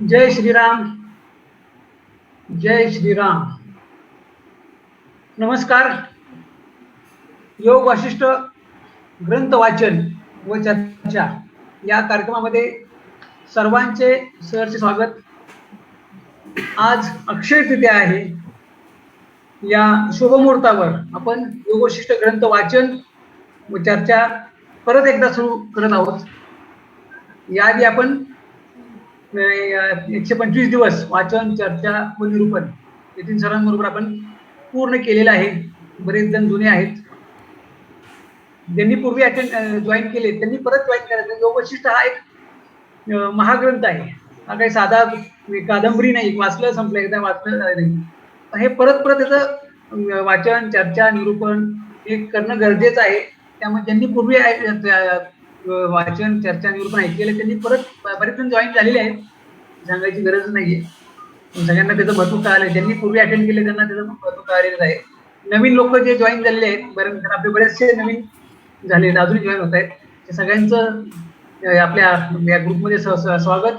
जय श्रीराम. जय श्रीराम. नमस्कार. योग वाशिष्ठ ग्रंथ वाचन व चर्चा या कार्यक्रमामध्ये सर्वांचे सहर्ष स्वागत. आज अक्षय तृतीया आहे. या शुभमुहूर्तावर आपण योग वाशिष्ठ ग्रंथ वाचन व चर्चा परत एकदा सुरू करत आहोत. याआधी आपण 125 दिवस वाचन, चर्चा व निरूपण नितीन सरांबरोबर आपण पूर्ण केलेलं आहे. बरेच जण जुने आहेत, ज्यांनी पूर्वी जॉईन केले त्यांनी परत जॉईन करायचं. योग वशिष्ठ हा एक महाग्रंथ आहे. हा काही साधा कादंबरी नाही, वाचलं संपलं, एकदा वाचलं नाही. हे परत परत त्याचं वाचन, चर्चा, निरूपण हे करणं गरजेचं आहे. त्यामुळे ज्यांनी पूर्वी वाचन, चर्चा, निरूपण ऐकलेलं त्यांनी परत बरेच जण जॉईन झालेले आहेत, सांगायची गरज नाहीये. सगळ्यांना त्याचं महत्व कळालं. ज्यांनी पूर्वी अटेंड केले त्यांना त्याचं महत्व कळालेलं आहे. नवीन लोक जे जॉईन झालेले आहेत, आपले बरेचसे नवीन झाले, अजून जॉईन होत आहेत, ते सगळ्यांचं आपल्या या ग्रुपमध्ये स्वागत.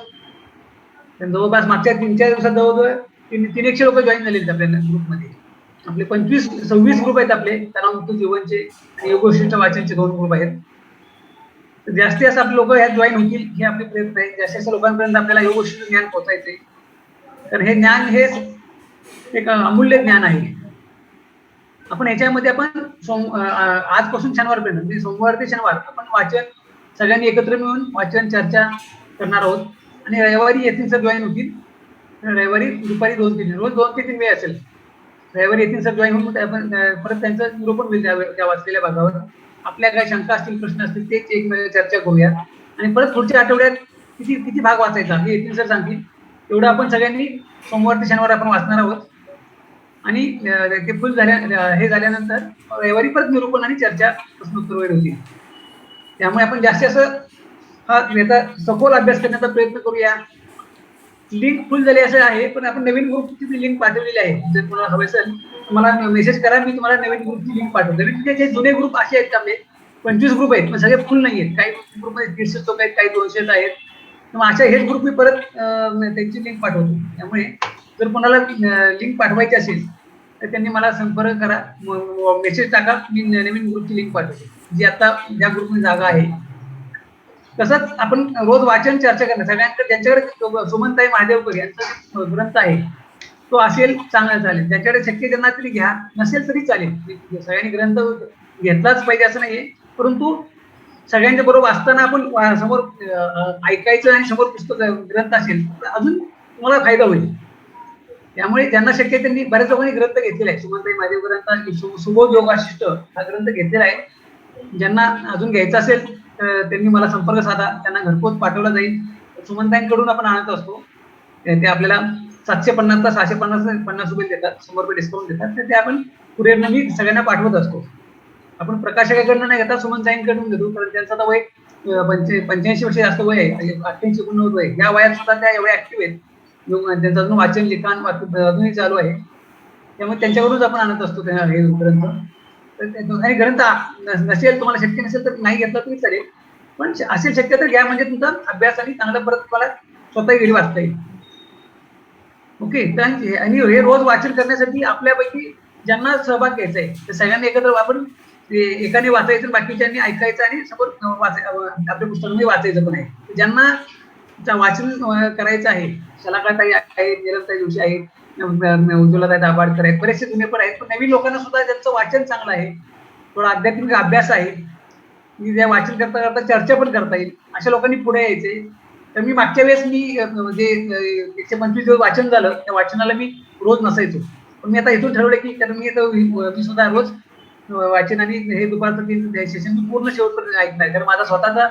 जवळपास मागच्या 3-4 दिवसात जवळजवळ 300 लोक जॉईन झालेले आहेत आपल्या ग्रुपमध्ये. आपले 25-26 ग्रुप आहेत आपले, तणावमुक्त जीवनचे आणि योग वशिष्ठ वाचनचे 2 ग्रुप आहेत. जास्तीत जास्त आपले लोक यात जॉईन होतील हे आपले प्रयत्न आहे. जास्तीत लोकांपर्यंत आपल्याला योग वशिष्ठ ज्ञान पोहोचायचंय. तर हे ज्ञान हे एक अमूल्य ज्ञान आहे. आपण याच्यामध्ये आपण आजपासून शनिवारपर्यंत म्हणजे सोमवार ते शनिवार आपण वाचन सगळ्यांनी एकत्र मिळून वाचन, चर्चा करणार आहोत. आणि रविवारी येतील सर जॉईन होतील. रविवारी दुपारी 2-3 रोज 2 ते 3 वेळ असेल. रविवारी येतील सर जॉईन होऊन आपण परत त्यांचं निरूपण होईल त्या वाचलेल्या भागावर. आपल्या काही शंका असतील, प्रश्न असतील तेच एक चर्चा करूया. आणि परत पुढच्या आठवड्यात किती भाग वाचायचा हे येतील सर सांगतील. एवढं आपण सगळ्यांनी सोमवार ते शनिवार आपण वाचणार आहोत. आणि ते फुल झाल्यानंतर रविवारी परत निरूपण आणि चर्चा प्रश्नोत्तर वगैरे होतील. त्यामुळे आपण जास्त असं याचा सखोल अभ्यास करण्याचा प्रयत्न करूया. लिंक फुल झाली असं आहे, पण आपण नवीन ग्रुपची लिंक पाठवलेली आहे. जर तुम्हाला हवं असेल तुम्हाला मेसेज करा, मी तुम्हाला नवीन ग्रुपची लिंक पाठवतो. नवीन जे जुने ग्रुप असे आहेत आपले 25 ग्रुप आहेत, पण सगळे फुल नाही आहेत. काही ग्रुपमध्ये 150 लोक आहेत, काही 200 आहेत. मग अशा हेच ग्रुप मी परत त्यांची लिंक पाठवतो. त्यामुळे जर कोणाला लिंक पाठवायची असेल तर त्यांनी मला संपर्क करा, मेसेज टाका, मी नवीन ग्रुपची लिंक पाठवतो जी आता ज्या ग्रुपमध्ये जागा आहे. तसंच आपण रोज वाचन, चर्चा करणं सगळ्यांकडे, ज्यांच्याकडे सुमनताई महादेवकर यांचा ग्रंथ आहे तो असेल चांगला चालेल. ज्यांच्याकडे शक्य त्यांना तरी घ्या, नसेल तरी चालेल. सगळ्यांनी ग्रंथ घेतलाच पाहिजे असं नाहीये, परंतु सगळ्यांच्या बरोबर असताना आपण समोर ऐकायचं आणि समोर पुस्तक ग्रंथ असेल तर अजून तुम्हाला फायदा होईल. त्यामुळे ज्यांना शक्य त्यांनी, बऱ्याच लोकांनी ग्रंथ घेतलेला आहे. सुमनताई महादेवकरांचा सुबोध योग वाशिष्ठ हा ग्रंथ घेतलेला आहे. ज्यांना अजून घ्यायचा असेल त्यांनी मला संपर्क साधा, त्यांना घरपोच पाठवला जाईल. सुमनताईंकडून आपण आणत असतो. ते आपल्याला 750 का 650 रुपये देतात, 100 रुपये डिस्काउंट देतात. तर ते आपण कुरिअरनं मी सगळ्यांना पाठवत असतो. आपण प्रकाशकाकडनं नाही घेता, सुमनताईंकडून घेतो. कारण त्यांचं आता वय 85 वर्ष जास्त वय आहे, 88-89 वय. या वयात सुद्धा त्या एवढ्या ऍक्टिव्ह आहेत. त्यांचं अजून वाचन, लिखाण अजूनही चालू आहे. त्यामुळे त्यांच्याकडूनच आपण आणत असतो हे ग्रंथ. आणि ग्रंथ नसेल, तुम्हाला शक्य नसेल तर नाही घेतला तरी चालेल, पण असेल शक्य तर घ्या. म्हणजे तुमचा अभ्यास आणि चांगला परत तुम्हाला स्वतः घरी वाचता येईल. ओके. आणि हे रोज वाचन करण्यासाठी आपल्यापैकी ज्यांना सहभाग घ्यायचा आहे तर सगळ्यांनी एकत्र आपण एकाने वाचायचं, बाकीच्यांनी ऐकायचं आणि समोर आपल्या पुस्तकामध्ये वाचायचं पण आहे. ज्यांना वाचन करायचं आहे, शलाकाताई आहेत, निरंताई जोशी आहेत, उज्ज्वलाताई दाभाडकर आहेत, बरेचसे जुने पण आहेत. पण नवीन लोकांना सुद्धा ज्यांचं वाचन चांगलं आहे, थोडा आध्यात्मिक अभ्यास आहे, की ज्या वाचन करता करता चर्चा पण करता येईल, अशा लोकांनी पुढे यायचे. तर मी मागच्या वेळेस म्हणजे 125 दिवस वाचन झालं, त्या वाचनाला मी रोज नसायचो. पण मी आता इथून ठरवलं की कारण मी सुद्धा रोज वाचन आणि हे दुपारचं सेशन मी पूर्ण शेवटपर्यंत ऐकणार. कारण माझा स्वतःचा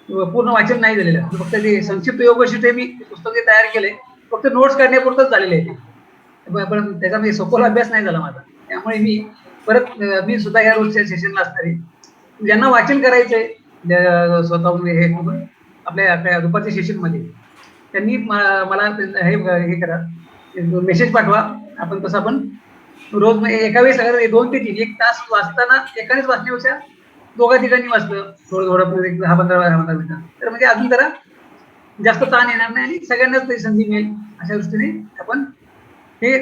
पूर्ण वाचन नाही झालेलं, फक्त ते संक्षिप्त योग वशिष्ठ मी पुस्तक तयार केले, फक्त नोट्स काढण्यापुरतच झालेले आहे. पण त्याच्यामध्ये सखोल अभ्यास नाही झाला माझा. त्यामुळे मी सुद्धा या रोजच्या सेशनला असणार आहे. ज्यांना वाचन करायचंय स्वतःहून हे करून आपल्या दुपारच्या सेशन मध्ये, त्यांनी मला हे करा, मेसेज पाठवा. आपण तसं आपण रोज एका वेळेस 2 ते 3 1 तास वाचताना एकानेच वाचण्यापेक्षा 2 ठिकाणी वाचलं थोडं 10-15 मिनिटं, तर म्हणजे अजून जरा जास्त ताण येणार नाही आणि सगळ्यांनाच ते संधी मिळेल अशा दृष्टीने आपण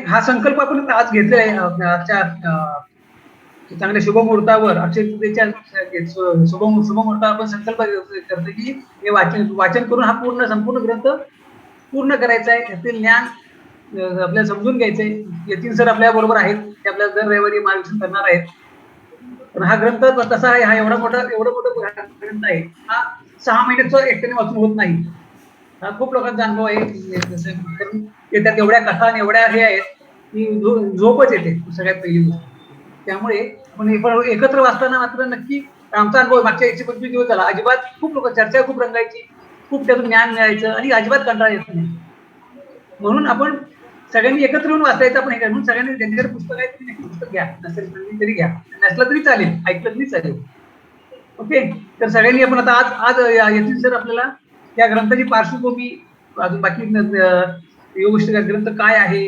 हा संकल्प आपण आज घेतलेला आहे आजच्या चांगल्या शुभमुहूर्तावर अक्षय तृतीयेच्या शुभमुहूर्तावर आपण संकल्प करतो की हे वाचन करून हा संपूर्ण ग्रंथ पूर्ण करायचा आहे. यातील ज्ञान आपल्याला समजून घ्यायचंय. यतीन सर आपल्या बरोबर आहेत, ते आपल्याला दर रविवारी मार्गदर्शन करणार आहेत. पण हा ग्रंथ तसा आहे, हा एवढं मोठं ग्रंथ आहे. हा 6 महिन्यात एकट्याने वाचून होत नाही. हा खूप लोकांचा अनुभव आहे. त्यात एवढ्या कथा आणि एवढ्या हे आहेत की झोपच येते सगळ्यात पहिली गोष्ट. त्यामुळे आपण एकत्र वाचताना मात्र नक्की आमचा अनुभव मागच्या 125 दिवस झाला. अजिबात खूप लोक चर्चा खूप रंगायची, खूप त्यातून ज्ञान मिळायचं आणि अजिबात कंटाळा येत नाही. म्हणून आपण सगळ्यांनी एकत्र येऊन वाचायचं आपण हे म्हणून सगळ्यांनी ज्यांच्याकडे पुस्तक आहे तुम्ही नक्की पुस्तक घ्या. नसेल तरी घ्या, नसलं तरी चालेल, ऐकलं तरी चालेल. ओके, तर सगळ्यांनी आपण आता आज येथील सर आपल्याला या ग्रंथाची पार्श्वभूमी, अजून बाकी गोष्टी ग्रंथ काय आहे,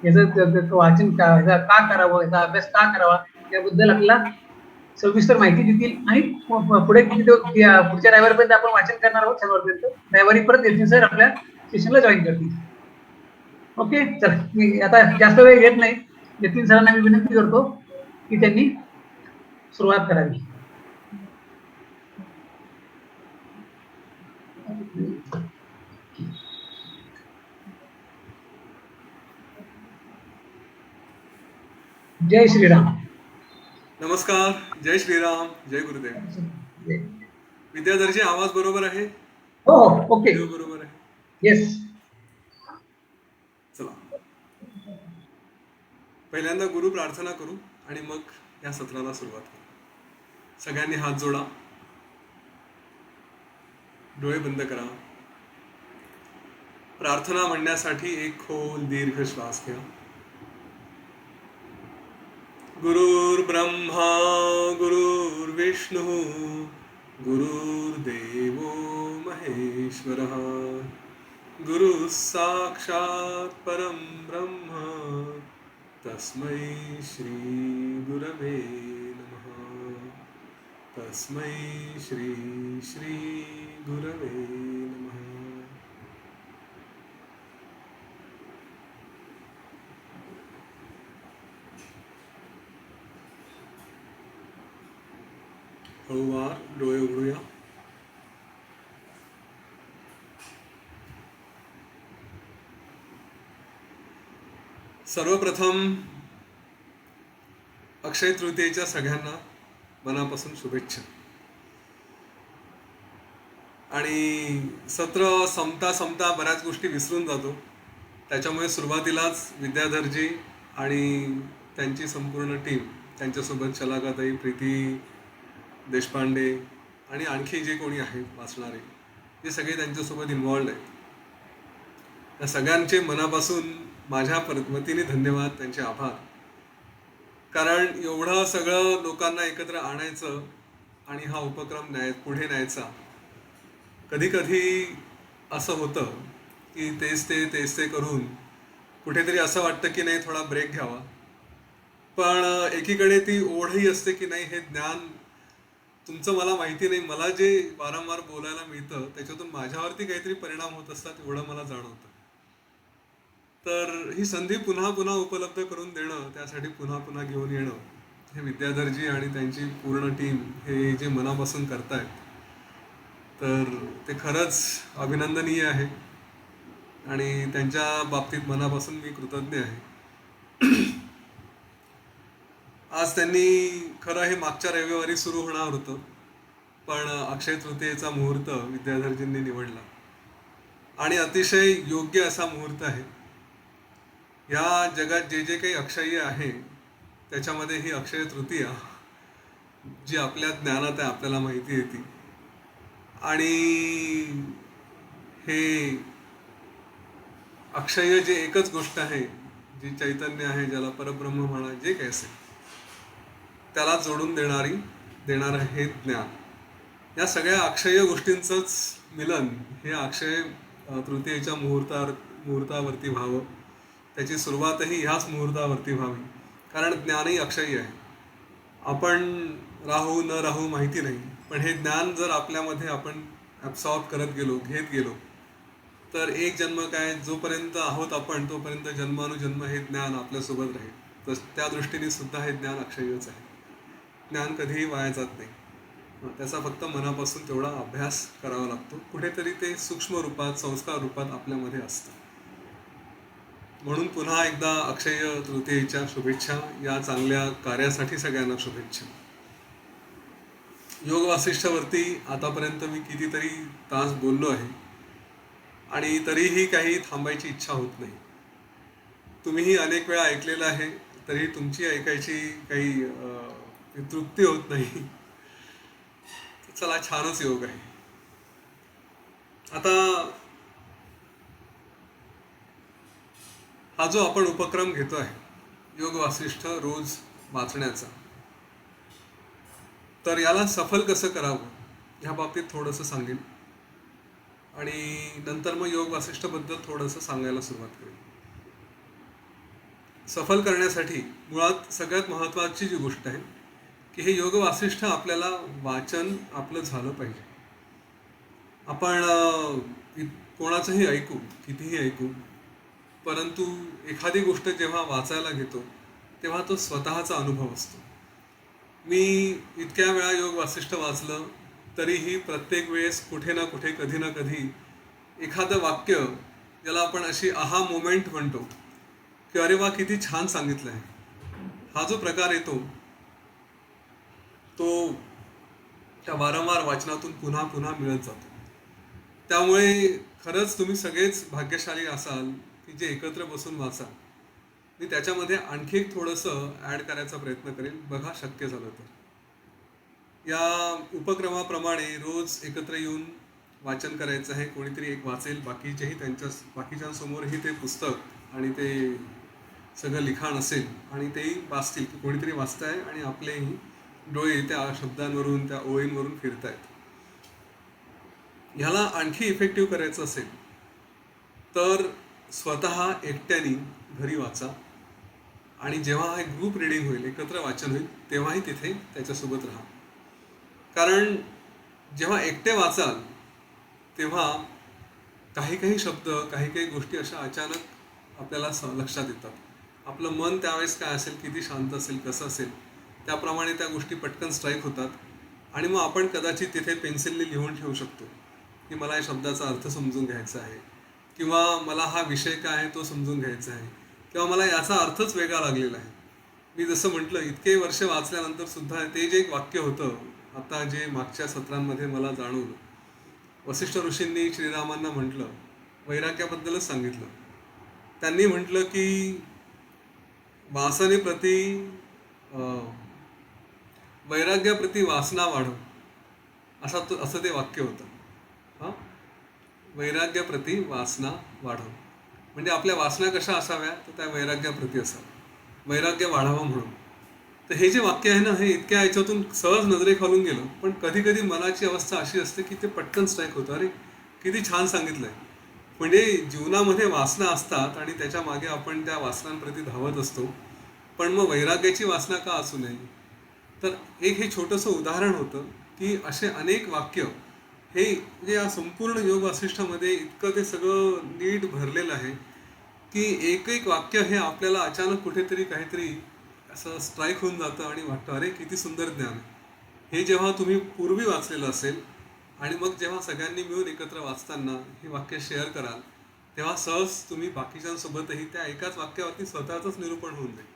याचं वाचन का करावं, याचा अभ्यास का करावा, याबद्दल आपल्याला सविस्तर माहिती देतील आणि पुढे पुढच्या रविवारपर्यंत आपण वाचन करणार आहोत. शनिवारपर्यंत रविवारी परत येथील सर आपल्या सेशनला जॉईन करतील. ओके, चल मी आता जास्त वेळ घेत नाही. नितीन सरांना मी विनंती करतो की त्यांनी सुरुवात करावी. जय श्रीराम. नमस्कार, जय श्रीराम, जय गुरुदेव. विद्याधरजी आवाज बरोबर आहे? हो, ओके, बरोबर आहे. येस. चला, पहिल्यांदा गुरु प्रार्थना करू आणि मग या सत्राला सुरुवात करू. सगळ्यांनी हात जोडा, डोळे बंद करा. प्रार्थना म्हणण्यासाठी एक खोल दीर्घ श्वास घ्या. गुरुर्ब्रह्मा गुरुर्विष्णू गुरुर्देवो महेश्वरः गुरुः साक्षात् परं ब्रह्म तस्मै श्री गुरवे नमः. तस्मै श्री श्री गुरवे नमः. हळूवार डोळे उघडूया. सर्वप्रथम अक्षय तृतीयेच्या सगळ्यांना मनापासून शुभेच्छा. आणि सत्र संपता बऱ्याच गोष्टी विसरून जातो. त्याच्यामुळे सुरुवातीलाच विद्याधरजी आणि त्यांची संपूर्ण टीम, त्यांच्यासोबत शलाकाताई, प्रीती देशपांडे आणि आणखी जे कोणी आहेत वाचणारे, ते सगळे त्यांच्यासोबत इन्व्हॉल्ड आहेत. त्या सगळ्यांचे मनापासून माझ्या वतीने धन्यवाद, त्यांचे आभार. कारण एवढं सगळं लोकांना एकत्र आणायचं आणि हा उपक्रम पुढे न्यायचा, कधी कधी असं होतं की तेच ते करून कुठेतरी असं वाटतं की नाही थोडा ब्रेक घ्यावा. पण एकीकडे ती ओढही असते की नाही हे ज्ञान तुमचं मला माहिती नाही, मला जे वारंवार बोलायला मिळतं त्याच्यातून माझ्यावरती काहीतरी परिणाम होत असतात एवढं मला जाणवतं. तर ही संधी पुन्हा पुन्हा उपलब्ध करून देणं, त्यासाठी पुन्हा पुन्हा घेऊन येणं, हे विद्याधरजी आणि त्यांची पूर्ण टीम हे जे मनापासून करतायत, तर ते खरंच अभिनंदनीय आहे आणि त्यांच्या बाबतीत मनापासून मी कृतज्ञ आहे. आज त्यांनी खरं हे मागच्या रविवारी सुरू होणार होतं, पण अक्षय तृतीयेचा मुहूर्त विद्याधरजींनी निवडला आणि अतिशय योग्य असा मुहूर्त आहे. या जगात जे जे काही अक्षय आहे त्याच्यामध्ये ही अक्षय तृतीया जी आपल्या ज्ञानात आहे, आपल्याला माहिती येते. आणि हे अक्षय जे एकच गोष्ट आहे, जी चैतन्य आहे, ज्याला परब्रह्म म्हणा, जे काही असेल त्याला जोडून देणारं हे ज्ञान, या सगळ्या अक्षय गोष्टींचंच मिलन हे अक्षय तृतीयेच्या मुहूर्तावरती व्हावं. त्याची सुरुवातही ह्याच मुहूर्तावरती व्हावी, कारण ज्ञानही अक्षय आहे. आपण राहू न राहू माहिती नाही, पण हे ज्ञान जर आपल्यामध्ये आपण ॲब्सॉर्ब करत गेलो, घेत गेलो, तर एक जन्म काय, जोपर्यंत आहोत आपण तोपर्यंत जन्मानुजन्म हे ज्ञान आपल्यासोबत राहील. तर त्या दृष्टीने सुद्धा हे ज्ञान अक्षयच आहे. ज्ञान कधीही वाया जात नाही. त्याचा फक्त मनापासून तेवढा अभ्यास करावा लागतो. कुठेतरी ते सूक्ष्म रूपात, संस्कार रूपात आपल्यामध्ये असतं. म्हणून पुन्हा एकदा अक्षय तृतीयेच्या शुभेच्छा. या चांगल्या कार्यासाठी सगळ्यांना शुभेच्छा. योग वासिष्ठावरती आतापर्यंत मी कितीतरी तास बोललो आहे आणि तरीही काही थांबायची इच्छा होत नाही. तुम्हीही अनेक वेळा ऐकलेलं आहे, तरी तुमची ऐकायची काही तृप्ती होत नाही. चला, छानच योग आहे. आता हा जो आपण उपक्रम घेतो आहे योग वासिष्ठ रोज वाचण्याचा, तर याला सफल कसं करावं ह्या बाबतीत थोडंसं सांगेन आणि नंतर मग योग वासिष्ठबद्दल थोडंसं सांगायला सुरुवात करेन. सफल करण्यासाठी मुळात सगळ्यात महत्त्वाची जी गोष्ट आहे की हे योग वासिष्ठ आपल्याला वाचन आपलं झालं पाहिजे. आपण कोणाचंही ऐकू, कितीही ऐकू, परंतु एखादी गोष्ट जेव्हा वाचायला घेतो तेव्हा तो स्वतःचा अनुभव असतो. मी इतक्या वेळा योग वासिष्ठ वाचलं तरीही प्रत्येक वेळेस कुठे ना कुठे, कधी ना कधी एखादं वाक्य, ज्याला आपण अशी आहा मोमेंट म्हणतो की अरे वा, किती छान सांगितलं आहे, हा जो प्रकार येतो तो त्या वारंवार वाचनातून पुन्हा पुन्हा मिळत जातो. त्यामुळे खरंच तुम्ही सगळेच भाग्यशाली असाल की जे एकत्र बसून वाचाल. मी त्याच्यामध्ये आणखी एक थोडंसं ॲड करायचा प्रयत्न करेन, बघा शक्य झालं तर. या उपक्रमाप्रमाणे रोज एकत्र येऊन वाचन करायचं आहे. कोणीतरी एक वाचेल, बाकीच्यांसमोरही ते पुस्तक आणि ते सगळं लिखाण असेल आणि तेही वाचतील की कोणीतरी वाचताय आणि आपलेही डोळे त्या शब्दांवरून, त्या ओळींवरून फिरतायत. ह्याला आणखी इफेक्टिव्ह करायचं असेल तर स्वतः एकट्याने घरी वाचा आणि जेव्हा हे ग्रुप रिडिंग होईल, एकत्र वाचन होईल, तेव्हाही तिथे त्याच्यासोबत राहा. कारण जेव्हा एकटे वाचाल तेव्हा काही काही शब्द, काही काही गोष्टी अशा अचानक आपल्याला लक्षात येतात. आपलं मन त्यावेळेस काय असेल, किती शांत असेल, कसं असेल, त्याप्रमाणे त्या गोष्टी पटकन स्ट्राईक होतात आणि मग आपण कदाचित तिथे पेन्सिलने लिहून ठेवू शकतो की मला या शब्दाचा अर्थ समजून घ्यायचा आहे, किंवा मला हा विषय काय आहे तो समजून घ्यायचा आहे, किंवा मला याचा अर्थच वेगळा लागलेला आहे. मी जसं म्हटलं, इतके वर्ष वाचल्यानंतर सुद्धा ते जे एक वाक्य होतं, आता जे मागच्या सत्रांमध्ये मला जाणवलं, वसिष्ठ ऋषींनी श्रीरामांना म्हटलं, वैराग्याबद्दलच सांगितलं. त्यांनी म्हटलं की वासनेप्रती वैराग्याप्रती वासना वाढव, असं ते वाक्य होतं. हां, वैराग्याप्रती वासना वाढव म्हणजे आपल्या वासना कशा असाव्या, तर त्या वैराग्याप्रती असाव्या, वैराग्य वाढावं म्हणून. तर हे जे वाक्य आहे ना, हे इतक्या याच्यातून सहज नजरेखालून गेलं, पण कधी कधी मनाची अवस्था अशी असते की ते पटकन स्ट्राईक होतं. अरे किती छान सांगितलंय. म्हणजे जीवनामध्ये वासना असतात आणि त्याच्या मागे आपण त्या वासनांप्रती धावत असतो, पण मग वैराग्याची वासना का असू नये. तर एक हे छोटंसं उदाहरण होतं की असे अनेक वाक्य हे म्हणजे या संपूर्ण योग वासिष्ठामध्ये इतकं ते सगळं नीट भरलेलं आहे की एक एक वाक्य हे आपल्याला अचानक कुठेतरी काहीतरी असं स्ट्राईक होऊन जातं आणि वाटतं अरे किती सुंदर ज्ञान. हे जेव्हा तुम्ही पूर्वी वाचलेलं असेल आणि मग जेव्हा सगळ्यांनी मिळून एकत्र वाचताना ही वाक्य शेअर कराल, तेव्हा सहज तुम्ही बाकीच्यांसोबतही त्या एकाच वाक्यावरती स्वतःचंच निरूपण होऊन जाईल.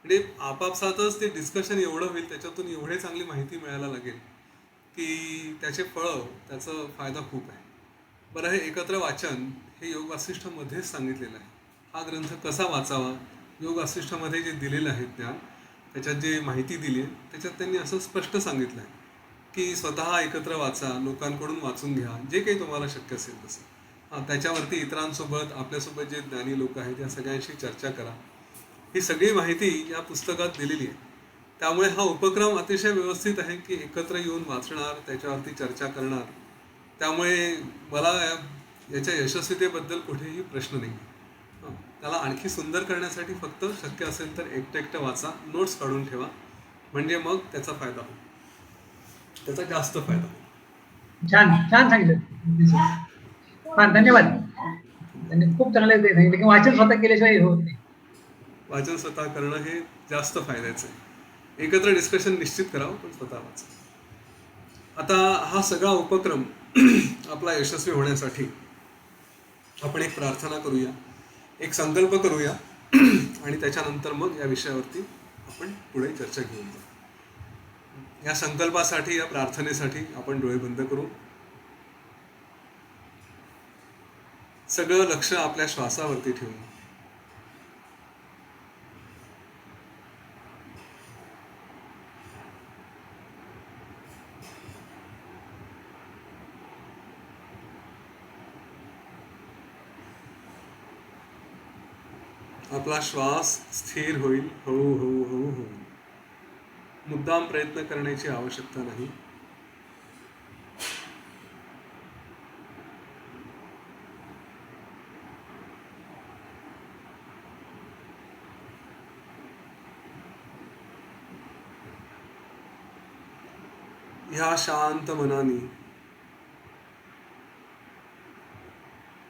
म्हणजे आपापसातच ते डिस्कशन एवढं होईल, त्याच्यातून एवढी चांगली माहिती मिळायला लागेल की त्याचे फळं, त्याचा फायदा खूप आहे. बरं, हे एकत्र वाचन हे योग वासिष्ठमध्येच सांगितलेलं आहे. हा ग्रंथ कसा वाचावा, योग वासिष्ठमध्ये जे दिलेलं आहे ज्ञान, त्याच्यात जे माहिती दिली आहे, त्याच्यात त्यांनी असं स्पष्ट सांगितलं आहे की स्वतः एकत्र वाचा, लोकांकडून वाचून घ्या, जे काही तुम्हाला शक्य असेल तसं. त्याच्यावरती इतरांसोबत, आपल्यासोबत जे ज्ञानी लोक आहेत त्या सगळ्यांशी चर्चा करा. ही सगळी माहिती या पुस्तकात दिलेली आहे. त्यामुळे हा उपक्रम अतिशय व्यवस्थित आहे की एकत्र येऊन वाचणार, त्याच्यावरती चर्चा करणार. त्यामुळे मला याच्या यशस्वीतेबद्दल कुठेही प्रश्न नाही. त्याला आणखी सुंदर करण्यासाठी फक्त शक्य असेल तर एकटं एकटं वाचा, नोट्स काढून ठेवा, म्हणजे मग त्याचा फायदा होईल, त्याचा जास्त फायदा होईल. छान छान सांगितलं. फार धन्यवाद. त्यांनी खूप चांगलं ते सांगितलं की वाचन स्वतः केल्याशिवाय हे होत नाही. वाचन स्वतः करणं हे जास्त फायद्याचं आहे. एकत्र डिस्कशन निश्चित करावं, पण स्वतः वाचा. आता हा सगळा उपक्रम आपला यशस्वी होण्यासाठी आपण एक प्रार्थना करूया, एक संकल्प करूया आणि त्याच्यानंतर मग या विषयावरती आपण पुढे चर्चा घेऊन जाऊ. या संकल्पासाठी, या प्रार्थनेसाठी आपण डोळे बंद करू. सगळं लक्ष आपल्या श्वासावरती ठेवू. आपला श्वास स्थिर होईल, हळू हळू हळू होईल. मुद्दाम प्रयत्न करण्याची आवश्यकता नाही. ह्या शांत मनाने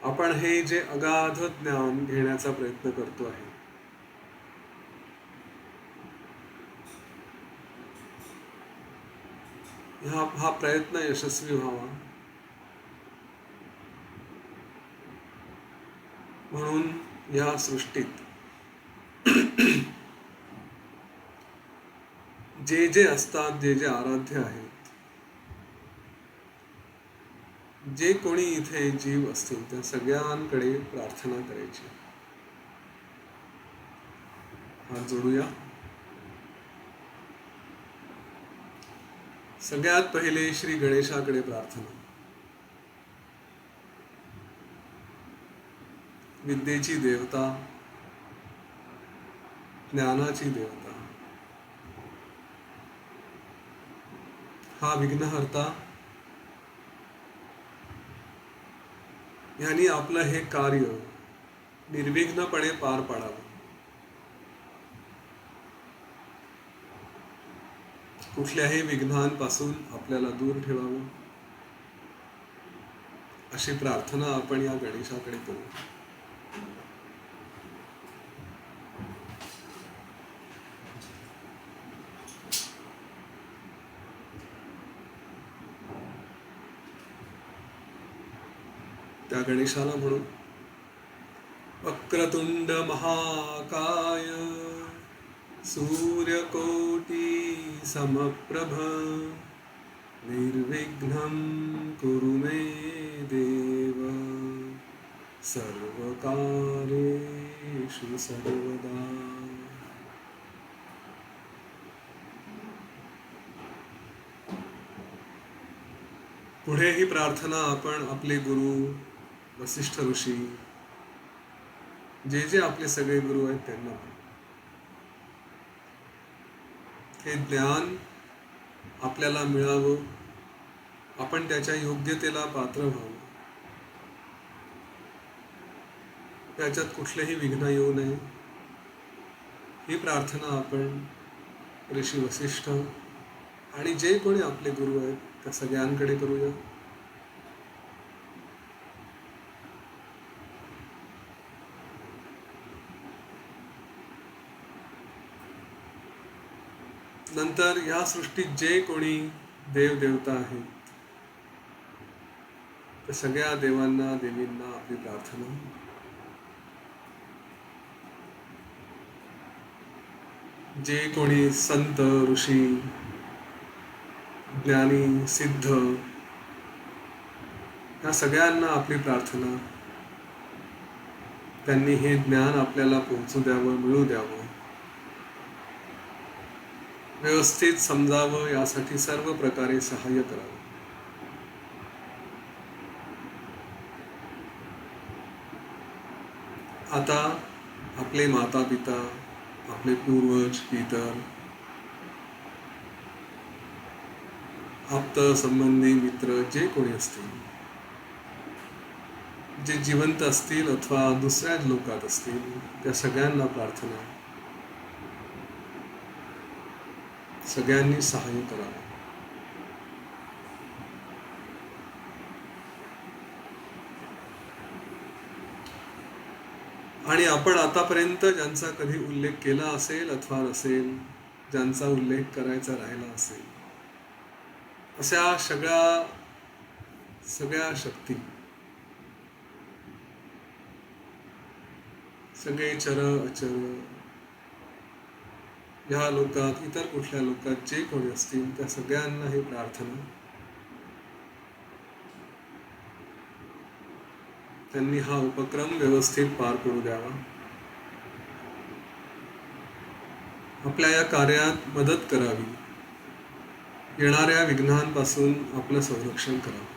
आपण हे जे अगाध ज्ञान घेण्याचा प्रयत्न करतो आहे, हा प्रयत्न यशस्वी व्हावा म्हणून या सृष्टीत जे जे असतात, जे जे आराध्य आहेत, जे कोणी इथे जीव असतील, त्या सगळ्यांकडे प्रार्थना करायची. हात जोडूया. सगळ्यात पहिले श्री गणेशाकडे प्रार्थना. विद्येची देवता, ज्ञानाची देवता, हा विघ्नहर्ता, यांनी आपलं हे कार्य निर्विघ्नपणे पार पाडावं. कुठल्याही विघ्नांपासून आपल्याला दूर ठेवावं, अशी प्रार्थना आपण या गणेशाकडे करू. त्या गणेशाला म्हणू, वक्रतुंड महाकाय सूर्यकोटी समप्रभ निर्विघ्नं कुरु मे देव सर्वकार्येषु सर्वदा. पुढे ही प्रार्थना आपण आपले गुरु वसिष्ठ ऋषी, जे जे आपले सगळे गुरु आहेत त्यांना, हे ज्ञान आपल्याला मिळावं, आपण त्याच्या योग्यतेला पात्र व्हावं, त्याच्यात कुठलेही विघ्न येऊ नये, ही प्रार्थना आपण ऋषी वसिष्ठ आणि जे कोणी आपले गुरु आहेत त्या सगळ्यांकडे करूया. नंतर या सृष्टीत जे कोणी देवदेवता आहेत त्या सगळ्या देवांना, देवींना आपली प्रार्थना. जे कोणी संत, ऋषी, ज्ञानी, सिद्ध, या सगळ्यांना आपली प्रार्थना. त्यांनी हे ज्ञान आपल्याला पोहोचू द्यावं, मिळू द्यावं, व्यवस्थित समजावं, यासाठी सर्व प्रकारे सहाय्य करावं. आता आपले माता पिता, आपले पूर्वज, पितर, आप्त संबंधी, मित्र, जे कोणी असतील, जे जिवंत असतील अथवा दुसऱ्या लोकात असतील, त्या सगळ्यांना प्रार्थना. सगळ्यांनी सहाय्य करावं. आणि आपण आतापर्यंत ज्यांचा कधी उल्लेख केला असेल अथवा नसेल, ज्यांचा उल्लेख करायचा राहिला असेल, अशा सगळ्या सगळ्या शक्ती, सगळे चर अचर, ह्या लोकात इतर कुठल्या लोकात जे कोणी असतील त्या सगळ्यांना ही प्रार्थना, त्यांनी हा उपक्रम व्यवस्थित पार पडू द्यावा, आपल्या या कार्यात मदत करावी, येणाऱ्या विघ्नांपासून आपलं संरक्षण करावं.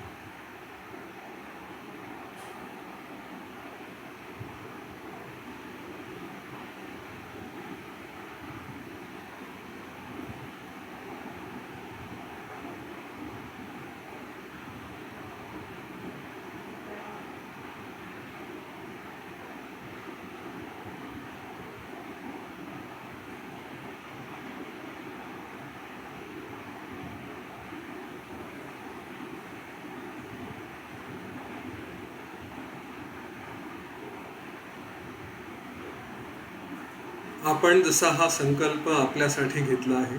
आपण जसा हा संकल्प आपल्यासाठी घेतला आहे,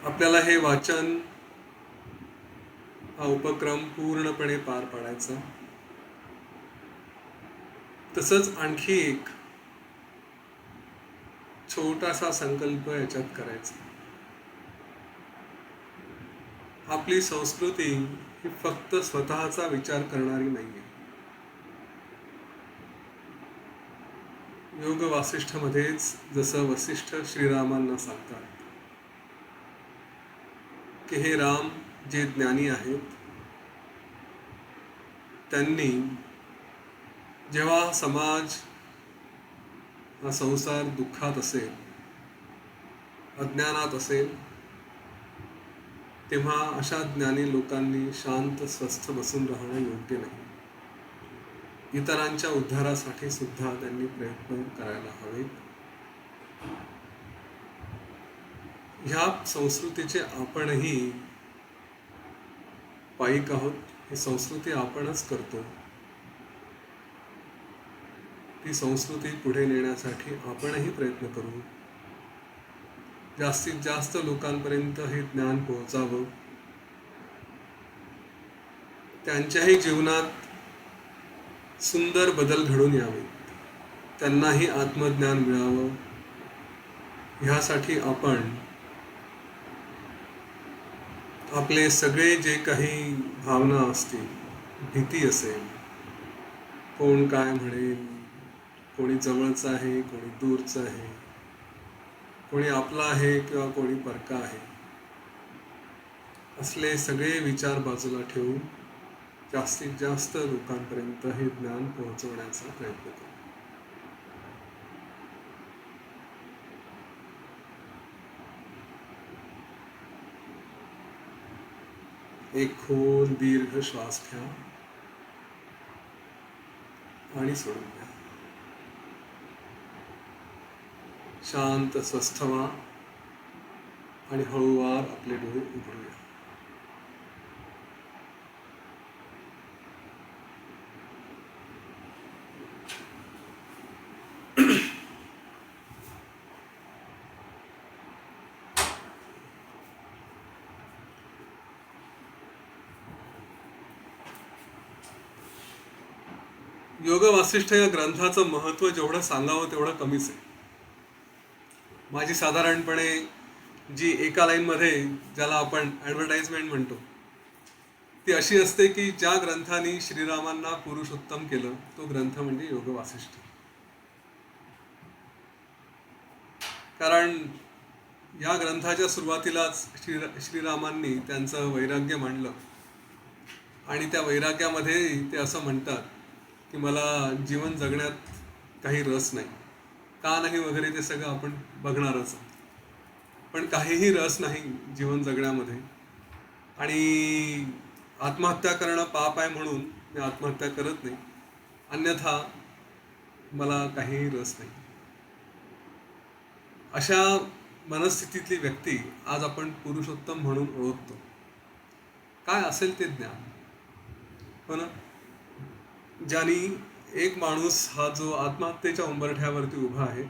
आपल्याला हे वाचन, हा उपक्रम पूर्णपणे पार पाडायचा. तसंच आणखी एक छोटासा संकल्प याच्यात करायचा. आपली संस्कृती ही फक्त स्वतःचा विचार करणारी नाहीये. योग वासिष्ठमध्येच जसं वसिष्ठ श्रीरामांना सांगतात की हे राम जे ज्ञानी आहेत, त्यांनी जेव्हा समाज, हा संसार दुःखात असेल, अज्ञानात असेल, तेव्हा अशा ज्ञानी लोकांनी शांत स्वस्थ बसून राहणं योग्य नाही. इतरांच्या उद्धारासाठी सुद्धा त्यांनी प्रयत्न करायला हवेत. ह्या संस्कृतीचे आपणही पाईक आहोत. ही संस्कृती आपणच करतो. ती संस्कृती पुढे नेण्यासाठी आपणही प्रयत्न करू. जास्तीत जास्त लोकांपर्यंत हे ज्ञान पोहोचावं, त्यांच्याही जीवनात सुंदर बदल घडून यावे, त्यांनाही आत्मज्ञान मिळावं, ह्यासाठी आपण आपले सगळे जे काही भावना असतील, भीती असेल, कोण काय म्हणेल, कोणी जवळचं आहे, कोणी दूरचं आहे, कोणी आपला आहे किंवा कोणी परका आहे, असले सगळे विचार बाजूला ठेवून जास्तीत जास्त लोकांपर्यंत हे ज्ञान पोहोचवण्याचा प्रयत्न करू. एक खोल दीर्घ श्वास घ्या आणि सोडून द्या. शांत स्वस्थ व्हा आणि हळूवार आपले डोळे उघडूया. योग वासिष्ठ या ग्रंथाचं महत्त्व जेवढं सांगावं तेवढं कमीच आहे. माझी साधारणपणे जी एका लाईनमध्ये, ज्याला आपण ॲडव्हर्टाइजमेंट म्हणतो, ती अशी असते की ज्या ग्रंथाने श्रीरामांना पुरुषोत्तम केलं तो ग्रंथ म्हणजे योग वासिष्ठ. कारण या ग्रंथाच्या सुरुवातीलाच श्रीरामांनी त्यांचं वैराग्य मांडलं आणि त्या वैराग्यामध्ये ते असं म्हणतात की मला जीवन जगण्यात काही रस नाही, का नाही वगैरे ते सगळं आपण बघणारच. पण काहीही रस नाही जीवन जगण्यामध्ये आणि आत्महत्या करणं पाप आहे म्हणून मी आत्महत्या करत नाही, अन्यथा मला काहीही रस नाही. अशा मनस्थितीतली व्यक्ती आज आपण पुरुषोत्तम म्हणून ओळखतो. काय असेल ते ज्ञान, हो ना, ज्यांनी एक माणूस हा जो आत्महत्येच्या उंबरठ्यावरती उभा आहे,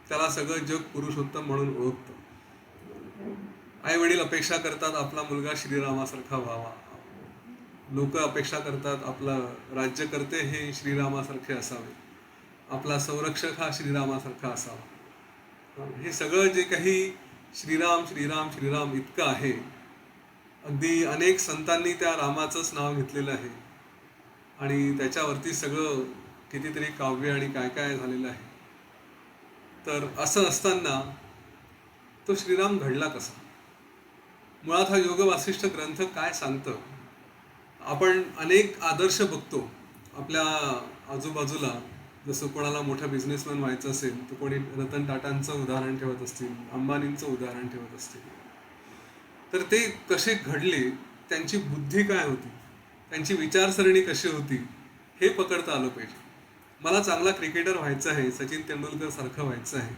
त्याला सगळं जग पुरुषोत्तम म्हणून ओळखतं. आई वडील अपेक्षा करतात आपला मुलगा श्रीरामासारखा व्हावा. लोक अपेक्षा करतात आपला राज्यकर्ते हे श्रीरामासारखे असावे, आपला संरक्षक हा श्रीरामासारखा असावा. हे सगळं जे काही श्रीराम श्रीराम श्रीराम इतकं आहे, अगदी अनेक संतांनी त्या रामाचंच नाव घेतलेलं आहे आणि त्याच्यावरती सगळं कितीतरी काव्य आणि काय काय झालेलं आहे. तर असं असताना तो श्रीराम घडला कसा? मुळात हा योग वासिष्ठ ग्रंथ काय सांगतं? आपण अनेक आदर्श बघतो आपल्या आजूबाजूला. जसं कोणाला मोठा बिझनेसमॅन व्हायचं असेल तर कोणी रतन टाटांचं उदाहरण ठेवत असतील, अंबानींचं उदाहरण ठेवत असतील. तर ते कसे घडले, त्यांची बुद्धी काय होती, त्यांची विचारसरणी कशी होती, हे पकडता आलं पाहिजे. मला चांगला क्रिकेटर व्हायचं आहे, सचिन तेंडुलकर सारखं व्हायचं आहे,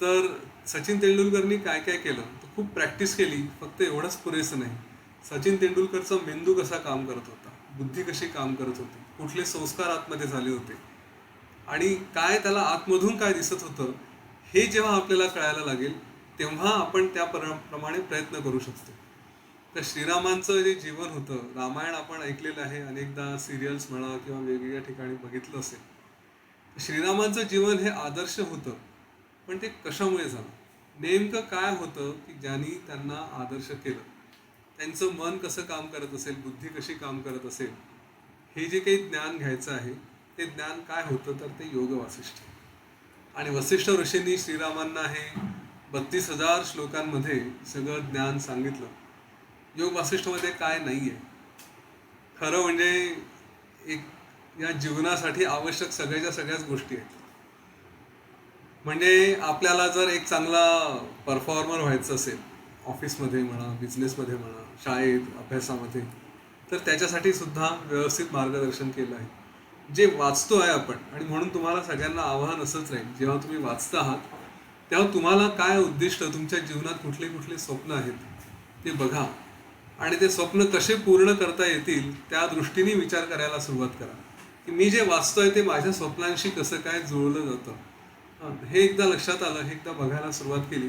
तर सचिन तेंडुलकरनी काय काय केलं? तर खूप प्रॅक्टिस केली, फक्त एवढंच पुरेसं नाही. सचिन तेंडुलकरचा मेंदू कसा काम करत होता, बुद्धी कशी काम करत होती, कुठले संस्कार आतमध्ये झाले होते आणि काय त्याला आतमधून काय दिसत होतं, हे जेव्हा आपल्याला कळायला लागेल तेव्हा आपण त्याप्रमाणे प्रयत्न करू शकतो. तर श्रीरामांचं जे जीवन होतं, रामायण आपण ऐकलेलं आहे अनेकदा, सिरियल्स म्हणा किंवा वेगवेगळ्या ठिकाणी बघितलं असेल. श्रीरामांचं जीवन हे आदर्श होतं, पण ते कशामुळे झालं? नेमकं काय होतं की ज्यांनी त्यांना आदर्श केलं? त्यांचं मन कसं काम करत असेल, बुद्धी कशी काम करत असेल, हे जे काही ज्ञान घ्यायचं आहे ते ज्ञान काय होतं? तर ते योग वासिष्ठ. आणि वसिष्ठ ऋषींनी श्रीरामांना हे 32,000 श्लोकांमध्ये सगळं ज्ञान सांगितलं. योग वासिष्ठमध्ये काय नाही आहे? खरं म्हणजे एक या जीवनासाठी आवश्यक सगळ्याच्या सगळ्याच गोष्टी आहेत. म्हणजे आपल्याला जर एक चांगला परफॉर्मर व्हायचं असेल, ऑफिसमध्ये म्हणा, बिझनेसमध्ये म्हणा, शाळेत, अभ्यासामध्ये, तर त्याच्यासाठी सुद्धा व्यवस्थित मार्गदर्शन केलं आहे. जे वाचतो आहे आपण, आणि म्हणून तुम्हाला सगळ्यांना आव्हान असंच राहील, जेव्हा तुम्ही वाचत आहात तेव्हा तुम्हाला काय उद्दिष्ट, तुमच्या जीवनात कुठले कुठले स्वप्न आहेत ते बघा आणि ते स्वप्न कसे पूर्ण करता येतील त्या दृष्टीने विचार करायला सुरुवात करा की मी जे वाचतोय ते माझ्या स्वप्नांशी कसं काय जुळलं जातं. हे एकदा लक्षात आलं, हे एकदा बघायला सुरुवात केली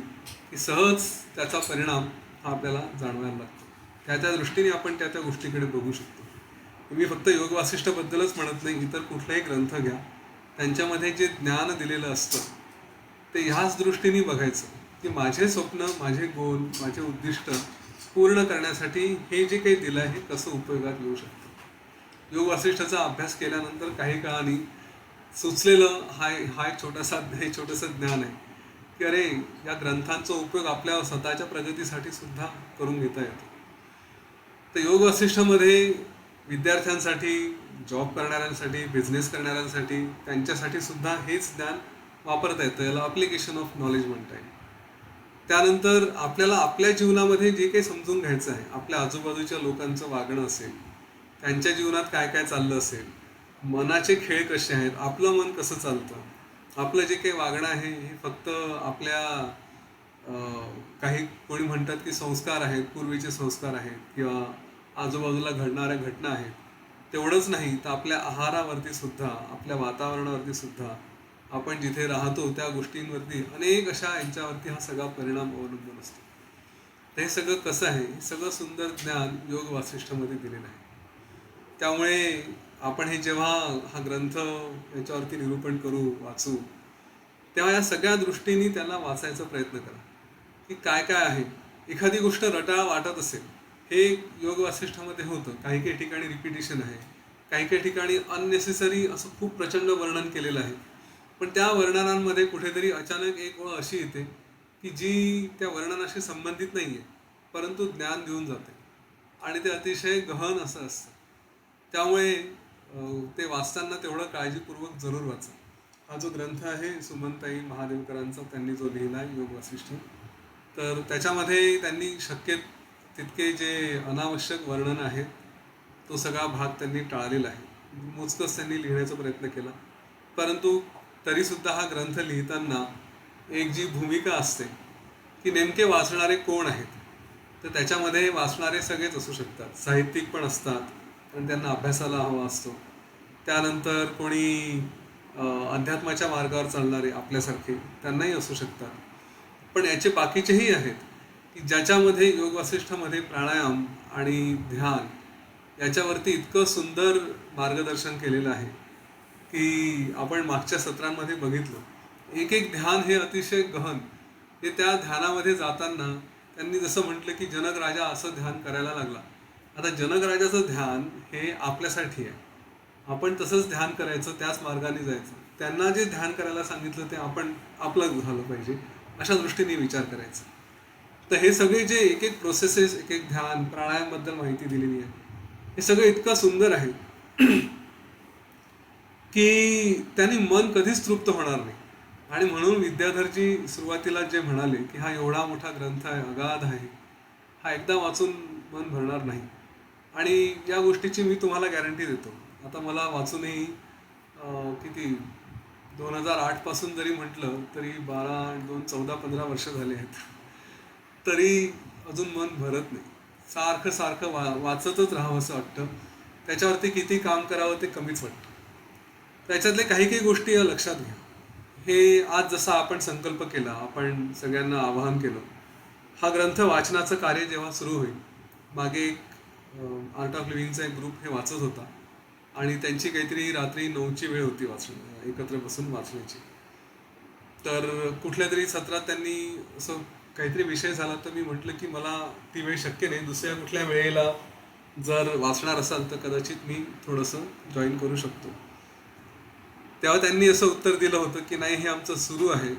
की सहज त्याचा परिणाम हा आपल्याला जाणवायला लागतो. त्या दृष्टीने आपण त्या गोष्टीकडे बघू शकतो. मी फक्त योग वासिष्ठबद्दलच म्हणत नाही, इतर कुठलाही ग्रंथ घ्या, त्यांच्यामध्ये जे ज्ञान दिलेलं असतं ते ह्याच दृष्टीने बघायचं की माझे स्वप्न, माझे गोल, माझे उद्दिष्ट पूर्ण करण्यासाठी हे जे काही दिलं आहे हे कसं उपयोगात येऊ शकतं. योग वासिष्ठाचा अभ्यास केल्यानंतर काही काळाने सुचलेलं हा एक छोटंसं ज्ञान आहे की अरे, या ग्रंथांचा उपयोग आपल्या स्वतःच्या प्रगतीसाठी सुद्धा करून घेता येतो. तर योग वासिष्ठमध्ये विद्यार्थ्यांसाठी, जॉब करणाऱ्यांसाठी, बिझनेस करणाऱ्यांसाठी, त्यांच्यासाठी सुद्धा हेच ज्ञान वापरता येतं. याला ॲप्लिकेशन ऑफ नॉलेज म्हणता येईल. त्यानंतर आपल्याला आपल्या जीवनामध्ये जे काही समजून घ्यायचं आहे, आपल्या आजूबाजूच्या लोकांचं वागणं असेल, त्यांच्या जीवनात काय काय चाललं असेल, मनाचे खेळ कसे आहेत, आपलं मन कसं चालतं, आपलं जे काही वागणं आहे हे फक्त आपल्या काही कोणी म्हणतात की संस्कार आहेत, पूर्वीचे संस्कार आहेत किंवा आजूबाजूला घडणाऱ्या घटना आहेत, तेवढंच नाही तर आपल्या आहारावरती सुद्धा, आपल्या वातावरणावरती सुद्धा, आपण जिथे राहतो त्या गोष्टींवरती, अनेक अशा यांच्यावरती हा सगळा परिणाम अवलंबून असतो. तर हे सगळं कसं आहे, हे सगळं सुंदर ज्ञान योग वासिष्ठमध्ये दिलेलं आहे. त्यामुळे आपण हे जेव्हा हा ग्रंथ याच्यावरती निरूपण करू, वाचू, तेव्हा या सगळ्या दृष्टीने त्याला वाचायचा प्रयत्न करा की काय काय आहे. एखादी गोष्ट रटाळ वाटत असेल, हे योग वासिष्ठामध्ये होतं. काही काही ठिकाणी रिपिटिशन आहे, काही काही ठिकाणी अननेसेसरी असं खूप प्रचंड वर्णन केलेलं आहे, पण त्या वर्णनांमध्ये कुठेतरी अचानक एक ओळ अशी येते की जी त्या वर्णनाशी संबंधित नाही आहे, परंतु ज्ञान देऊन जाते आणि ते अतिशय गहन असं असतं. त्यामुळे ते वाचताना तेवढं काळजीपूर्वक जरूर वाचा. हा जो ग्रंथ आहे सुमनताई महादेवकरांचा, त्यांनी जो लिहिला आहे योग वासिष्ठ, तर त्याच्यामध्ये त्यांनी शक्य तितके जे अनावश्यक वर्णन आहेत तो सगळा भाग त्यांनी टाळलेला आहे. मोजकंच त्यांनी लिहिण्याचा प्रयत्न केला, परंतु तरीसुद्धा हा ग्रंथ लिहिताना एक जी भूमिका असते की नेमके वाचणारे कोण आहेत, तर त्याच्यामध्ये वाचणारे सगळेच असू शकतात. साहित्यिक पण असतात, पण त्यांना अभ्यासाला हवा असतो. त्यानंतर कोणी अध्यात्माच्या मार्गावर चालणारे आपल्यासारखे त्यांनाही असू शकतात. पण याचे बाकीचेही आहेत की ज्याच्यामध्ये योग वासिष्ठामध्ये प्राणायाम आणि ध्यान याच्यावरती इतकं सुंदर मार्गदर्शन केलेलं आहे की आपण मागच्या सत्रांमध्ये बघितलं एक एक ध्यान हे अतिशय गहन. हे त्या ध्यानामध्ये जाताना त्यांनी जसं म्हटलं की जनक राजा असं ध्यान करायला लागला. आता जनक राजाचं ध्यान हे आपल्यासाठी आहे. आपण तसंच ध्यान करायचं, त्याच मार्गाने जायचं. त्यांना जे ध्यान करायला सांगितलं ते आपण आपलं झालं पाहिजे अशा दृष्टीने विचार करायचा. तर हे सगळे जे एक एक प्रोसेसेस, एक एक ध्यान, प्राणायामबद्दल माहिती दिलेली आहे, हे सगळं इतकं सुंदर आहे की त्यांनी मन कधीच तृप्त होणार नाही. आणि म्हणून विद्याधरजी सुरुवातीला जे म्हणाले की हा एवढा मोठा ग्रंथ आहे, अगाध आहे, हा एकदा वाचून मन भरणार नाही. आणि या गोष्टीची मी तुम्हाला गॅरंटी देतो. आता मला वाचूनही किती 2008 पासून जरी म्हटलं तरी 12, 2, 14, 15 वर्ष झाले आहेत. तरी अजून मन भरत नाही. सारखं सारखं वाचतच राहावं असं वाटतं. त्याच्यावरती किती काम करावं ते कमीच वाटतं. त्याच्यातले काही काही गोष्टी या लक्षात घ्या. हे आज जसा आपण संकल्प केला, आपण सगळ्यांना आवाहन केलं, हा ग्रंथ वाचनाचं कार्य जेव्हा सुरू होईल, मागे एक आर्ट ऑफ लिव्हिंगचा एक ग्रुप हे वाचत होता आणि त्यांची काहीतरी रात्री 9ची वेळ होती एकत्र बसून वाचण्याची. तर कुठल्या तरी सत्रात त्यांनी असं काहीतरी विषय झाला तर मी म्हटलं की मला ती वेळ शक्य नाही, दुसऱ्या कुठल्या वेळेला जर वाचणार असाल तर कदाचित मी थोडंसं जॉईन करू शकतो. तेव्हा त्यांनी असं उत्तर दिलं होतं की नाही, हे आमचं सुरू आहे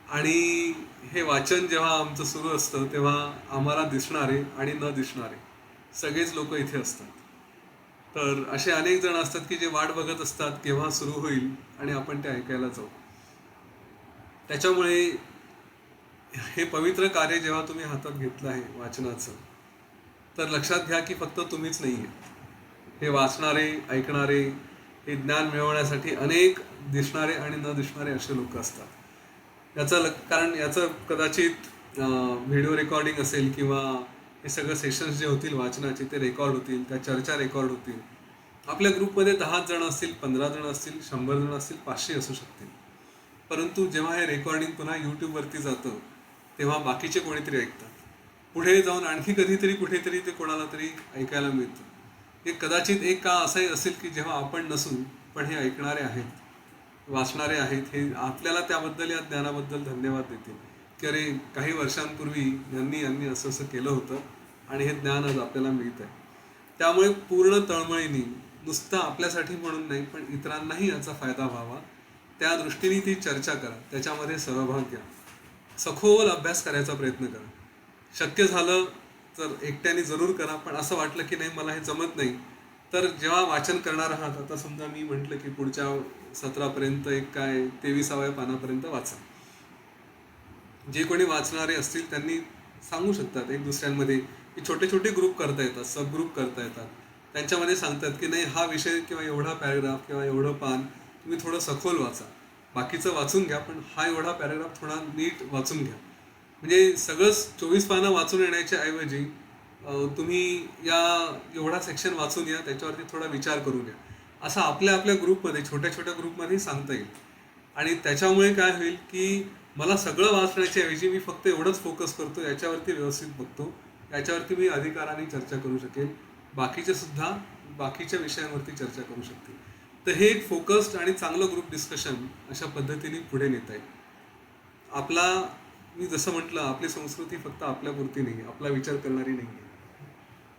आणि हे वाचन जेव्हा आमचं सुरू असतं तेव्हा आम्हाला दिसणारे आणि न दिसणारे सगळेच लोक इथे असतात. तर असे अनेक जण असतात की जे वाट बघत असतात केव्हा सुरू होईल आणि आपण ते ऐकायला जाऊ. त्याच्यामुळे हे पवित्र कार्य जेव्हा तुम्ही हातात घेतलं आहे वाचनाचं, तर लक्षात घ्या की फक्त तुम्हीच नाही आहे. हे वाचणारे, ऐकणारे, हे ज्ञान मिळवण्यासाठी अनेक दिसणारे आणि न दिसणारे असे लोक असतात. कारण याचं कदाचित व्हिडिओ रेकॉर्डिंग असेल किंवा हे सगळं सेशन्स जे होतील वाचनाचे ते रेकॉर्ड होतील, त्या चर्चा रेकॉर्ड होतील. आपल्या ग्रुपमध्ये 10 जण असतील, 15 जण असतील, 100 जण असतील, 500 असू शकतील. परंतु जेव्हा हे रेकॉर्डिंग पुन्हा यूट्यूबवरती जातं तेव्हा बाकीचे कोणीतरी ऐकतात. पुढे जाऊन आणखी कधीतरी कुठेतरी ते कोणाला तरी ऐकायला मिळतं. हे कदाचित एक काळ असाही असेल की जेव्हा आपण नसू पण हे ऐकणारे आहेत, वाचणारे आहेत, हे आपल्याला त्याबद्दल, या ज्ञानाबद्दल धन्यवाद देतील की अरे काही वर्षांपूर्वी यांनी असं असं केलं होतं आणि हे ज्ञान आज आपल्याला मिळत आहे. त्यामुळे पूर्ण तळमळीने, नुसतं आपल्यासाठी म्हणून नाही पण इतरांनाही याचा फायदा व्हावा त्या दृष्टीने ती चर्चा करा, त्याच्यामध्ये सहभाग घ्या, सखोल अभ्यास करायचा प्रयत्न करा. शक्य झालं तर एकट्याने जरूर करा. पण असं वाटलं की नाही मला हे जमत नाही तर जेव्हा वाचन करणार आहात, आता समजा मी म्हटलं की पुढच्या सत्रापर्यंत एक 23व्या पानापर्यंत वाचा, जे कोणी वाचणारे असतील त्यांनी सांगू शकतात एक दुसऱ्यांमध्ये की छोटे छोटे ग्रुप करता येतात, सब ग्रुप करता येतात. त्यांच्यामध्ये सांगतात की नाही हा विषय किंवा एवढा पॅरेग्राफ किंवा एवढं पान तुम्ही थोडं सखोल वाचा, बाकीचं वाचून घ्या पण हा एवढा पॅरेग्राफ थोडा नीट वाचून घ्या. म्हणजे सगळंच 24 पानं वाचून येण्याच्या ऐवजी तुम्ही या एवढा सेक्शन वाचून या, त्याच्यावरती थोडा विचार करून घ्या, असं आपल्या आपल्या ग्रुपमध्ये, छोट्या छोट्या ग्रुपमध्ये सांगता येईल. आणि त्याच्यामुळे काय होईल की मला सगळं वाचण्याच्या ऐवजी मी फक्त एवढंच फोकस करतो, याच्यावरती व्यवस्थित बघतो, याच्यावरती मी अधिकाराने चर्चा करू शकेल, बाकीचे सुद्धा बाकीच्या विषयांवरती चर्चा करू शकते. तर हे एक फोकस्ड आणि चांगलं ग्रुप डिस्कशन अशा पद्धतीने पुढे नेता येईल. मी जसं म्हटलं, आपली संस्कृती फक्त आपल्यापुरती नाही, आपला विचार करणारी नाही आहे.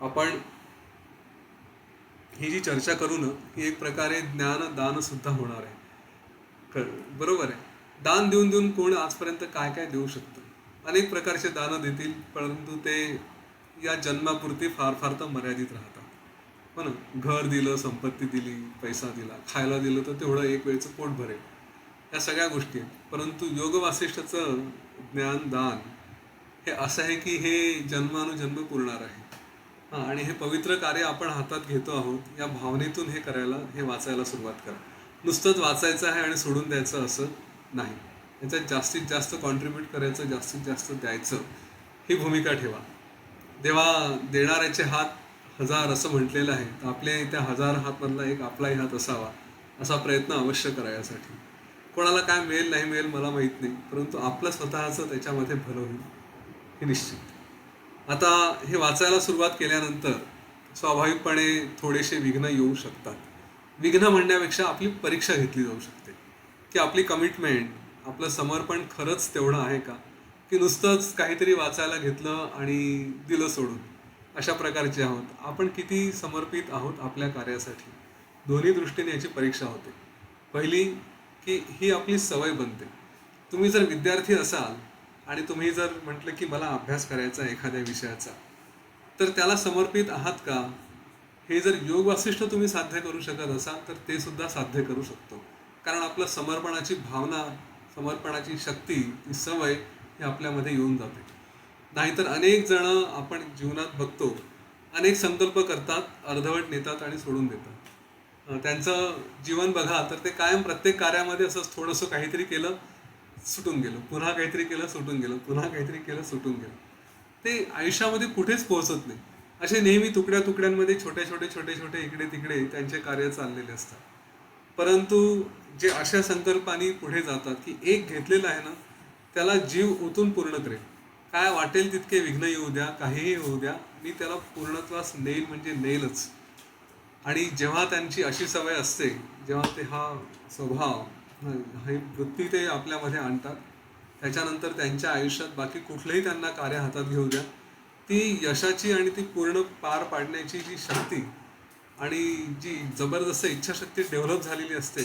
आपण ही जी चर्चा करू ना, ही एक प्रकारे ज्ञानदान सुद्धा होणार आहे. बरोबर आहे. दान देऊन देऊन कोण आजपर्यंत काय काय देऊ शकतं. अनेक प्रकारचे दानं देतील परंतु ते या जन्मापुरती फार फार तर मर्यादित राहतात. हो ना, घर दिलं, संपत्ती दिली, पैसा दिला, खायला दिलं तर तेवढं एक वेळचं पोट भरेल, या सगळ्या गोष्टी आहेत. परंतु योग वासिष्ठाचं ज्ञानदान हे असं आहे की हे जन्मानुजन्म पुरणार आहे. आणि हे पवित्र कार्य आपण हातात घेतो आहोत, या भावनेतून हे वाचायला सुरुवात करा. नुसतंच वाचायचं आहे आणि सोडून द्यायचं असं नाही. याच्यात जास्तीत जास्त कॉन्ट्रीब्यूट करायचं, जास्तीत जास्त द्यायचं, ही भूमिका ठेवा. देणाऱ्याचे हात 1000 असं म्हटलेलं आहे, तर आपले त्या 1000 हातमधला एक आपलाही हात असावा, असा प्रयत्न अवश्य करा यासाठी. कोणाला काय मिळेल नाही मिळेल मला माहीत नाही, परंतु आपलं स्वतःचं त्याच्यामध्ये भलं होईल हे निश्चित. आता हे वाचायला सुरुवात केल्यानंतर स्वाभाविकपणे थोडेसे विघ्न येऊ शकतात. विघ्न म्हणण्यापेक्षा आपली परीक्षा घेतली जाऊ शकते, की आपली कमिटमेंट, आपलं समर्पण खरंच तेवढं आहे का, की नुसतंच काहीतरी वाचायला घेतलं आणि दिलं सोडून, अशा प्रकारचे आहोत. आपण किती समर्पित आहोत आपल्या कार्यासाठी, दोन्ही दृष्टीने याची परीक्षा होते. पहिली, की ही आपली सवय बनते. तुम्ही जर विद्यार्थी असाल आणि तुम्ही जर म्हटलं की मला अभ्यास करायचा आहे एखाद्या विषयाचा, तर त्याला समर्पित आहात का, हे जर योग वासिष्ठ तुम्ही साध्य करू शकत असाल तर ते सुद्धा साध्य करू शकतो. कारण आपलं समर्पणाची भावना, समर्पणाची शक्ती, ती सवय ही आपल्यामध्ये येऊन जाते. नाहीतर अनेक जण आपण जीवनात बघतो, अनेक संकल्प करतात, अर्धवट नेतात आणि सोडून देतात. त्यांचं जीवन बघा तर ते कायम प्रत्येक कार्यामध्ये असंच थोडंसं काहीतरी केलं, सुटून गेलं, पुन्हा काहीतरी केलं, सुटून गेलं, पुन्हा काहीतरी केलं, सुटून गेलं. ते आयुष्यामध्ये कुठेच पोहोचत नाही. असे नेहमी तुकड्या तुकड्यांमध्ये छोटे छोटे छोटे छोटे इकडे तिकडे त्यांचे कार्य चाललेले असतात. परंतु जे अशा संकल्पांनी पुढे जातात की एक घेतलेला आहे ना, त्याला जीव ओतून पूर्ण करेल, काय वाटेल तितके विघ्न येऊ द्या, काहीही होऊ द्या, मी त्याला पूर्णत्वास नेईल म्हणजे नेईलच. आणि जेव्हा त्यांची अशी सवय असते, जेव्हा ते हा स्वभाव, ही वृत्ती ते आपल्यामध्ये आणतात, त्याच्यानंतर त्यांच्या आयुष्यात बाकी कुठलंही त्यांना कार्य हातात घेऊ द्या, ती यशाची आणि ती पूर्ण पार पाडण्याची जी शक्ती आणि जी जबरदस्त इच्छाशक्ती डेव्हलप झालेली असते,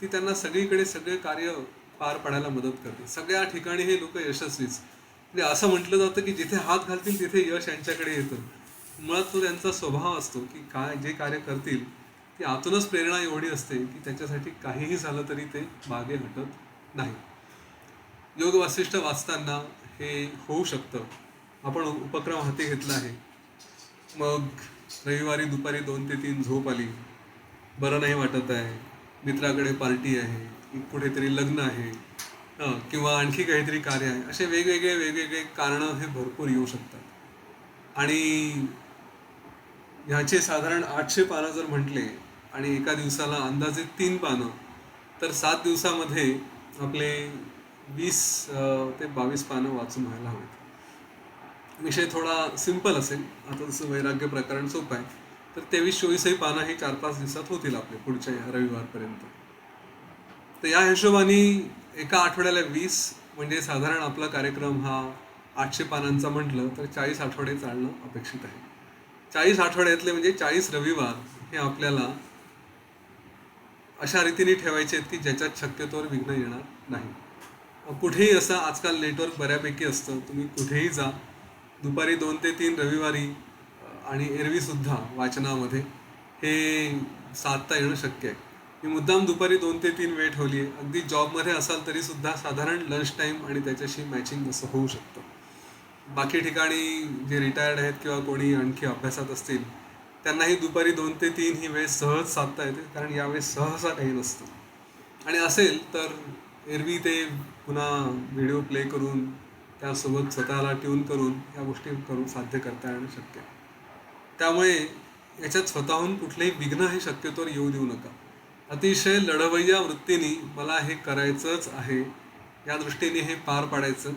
ती त्यांना सगळीकडे सगळे कार्य पार पाडायला मदत करते. सगळ्या ठिकाणी हे लोक यशस्वीच. म्हणजे असं म्हटलं जातं की जिथे हात घालतील तिथे यश यांच्याकडे येतं. मुळात तो त्यांचा स्वभाव असतो की काय जे कार्य करतील ती आतूनच प्रेरणा एवढी असते की त्याच्यासाठी काहीही झालं तरी ते मागे हटत नाही. योग वासिष्ठ वाचताना हे होऊ शकतं. आपण उपक्रम हाती घेतला आहे, मग रविवारी दुपारी 2 ते 3 झोप आली, बरं नाही वाटत आहे, मित्राकडे पार्टी आहे, कुठेतरी लग्न आहे, किंवा आणखी काहीतरी कार्य आहे, असे वेगवेगळे वेगवेगळे कारणं हे भरपूर येऊ शकतात. आणि ह्याचे साधारण 800 पानं जर म्हटले आणि एका दिवसाला अंदाजे 3 पानं, तर 7 दिवसामध्ये आपले 20 ते 22 पानं वाचून व्हायला हवेत. विषय थोडा सिंपल असेल. आता जसं वैराग्य प्रकरण सोपं आहे, तर 23-24 पानं हे 4-5 दिवसात होतील आपले पुढच्या रविवारपर्यंत. तर या हिशोबाने एका आठवड्याला 20 म्हणजे साधारण आपला कार्यक्रम हा 800 पानांचा म्हटलं तर 40 आठवडे चालणं अपेक्षित आहे. 40 आठवड्यातले म्हणजे 40 रविवार हे आपल्याला अशा रीतीने ठेवायचे आहेत की ज्याच्यात शक्यतोवर विघ्न येणार नाही. कुठेही असं आजकाल नेटवर्क बऱ्यापैकी असतं, तुम्ही कुठेही जा, दुपारी 2 ते 3 रविवारी आणि एरवीसुद्धा वाचनामध्ये हे साधता येणं शक्य आहे. मी मुद्दाम दुपारी 2 ते 3 वेळ ठेवली आहे. अगदी जॉबमध्ये असाल तरीसुद्धा साधारण लंच टाईम आणि त्याच्याशी मॅचिंग असं होऊ शकतं. बाकी ठिकाणी जे रिटायर्ड आहेत किंवा कोणी आणखी अभ्यासात असतील त्यांनाही दुपारी 2 ते 3 ही वेळ सहज साधता येते, कारण यावेळेस सहसा काही नसतं. आणि असेल तर एरवी ते पुन्हा व्हिडिओ प्ले करून त्यासोबत स्वतःला ट्यून करून या गोष्टी करून साध्य करता येणं शक्य आहे. त्यामुळे याच्यात स्वतःहून कुठलेही विघ्न हे शक्यतोवर येऊ देऊ नका. अतिशय लढवय्या वृत्तीने मला हे करायचंच आहे, या दृष्टीने हे पार पाडायचं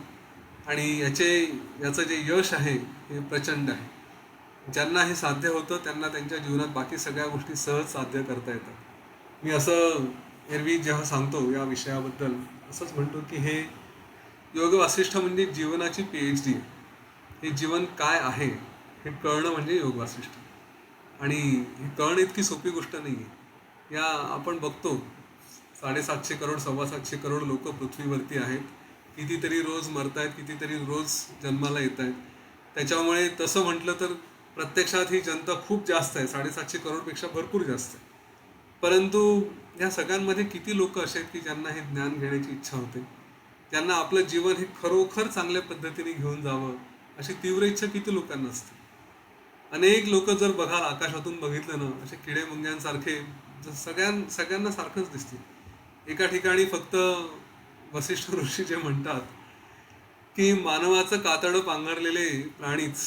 आणि याचं जे यश आहे हे प्रचंड आहे. ज्यांना हे साध्य होतं त्यांना त्यांच्या जीवनात बाकी सगळ्या गोष्टी सहज साध्य करता येतात. मी असं एरवी जेव्हा सांगतो या विषयाबद्दल असंच म्हणतो की हे योग वासिष्ठ म्हणजे जीवनाची PhD आहे. हे जीवन काय आहे हे कळणं म्हणजे योग वासिष्ठ. आणि हे कळणं इतकी सोपी गोष्ट नाही आहे. या आपण बघतो 750 करोड 725 करोड लोक पृथ्वीवरती आहेत, कितीतरी रोज मरत आहेत, कितीतरी रोज जन्माला येत आहेत. त्याच्यामुळे तसं म्हटलं तर प्रत्यक्षात ही जनता खूप जास्त आहे, 750 करोडपेक्षा भरपूर जास्त आहे. परंतु या सगळ्यांमध्ये किती लोक असे आहेत की ज्यांना हे ज्ञान घेण्याची इच्छा होते, त्यांना आपलं जीवन हे खरोखर चांगल्या पद्धतीने घेऊन जावं अशी तीव्र इच्छा किती लोकांना असते. अनेक लोक जर बघाल आकाशातून बघितलं ना, असे किडे मुंग्यांसारखे सगळ्यांना सारखंच दिसते. एका ठिकाणी फक्त वसिष्ठ ऋषी जे म्हणतात की मानवाचं कातडं पांघरलेले प्राणीच,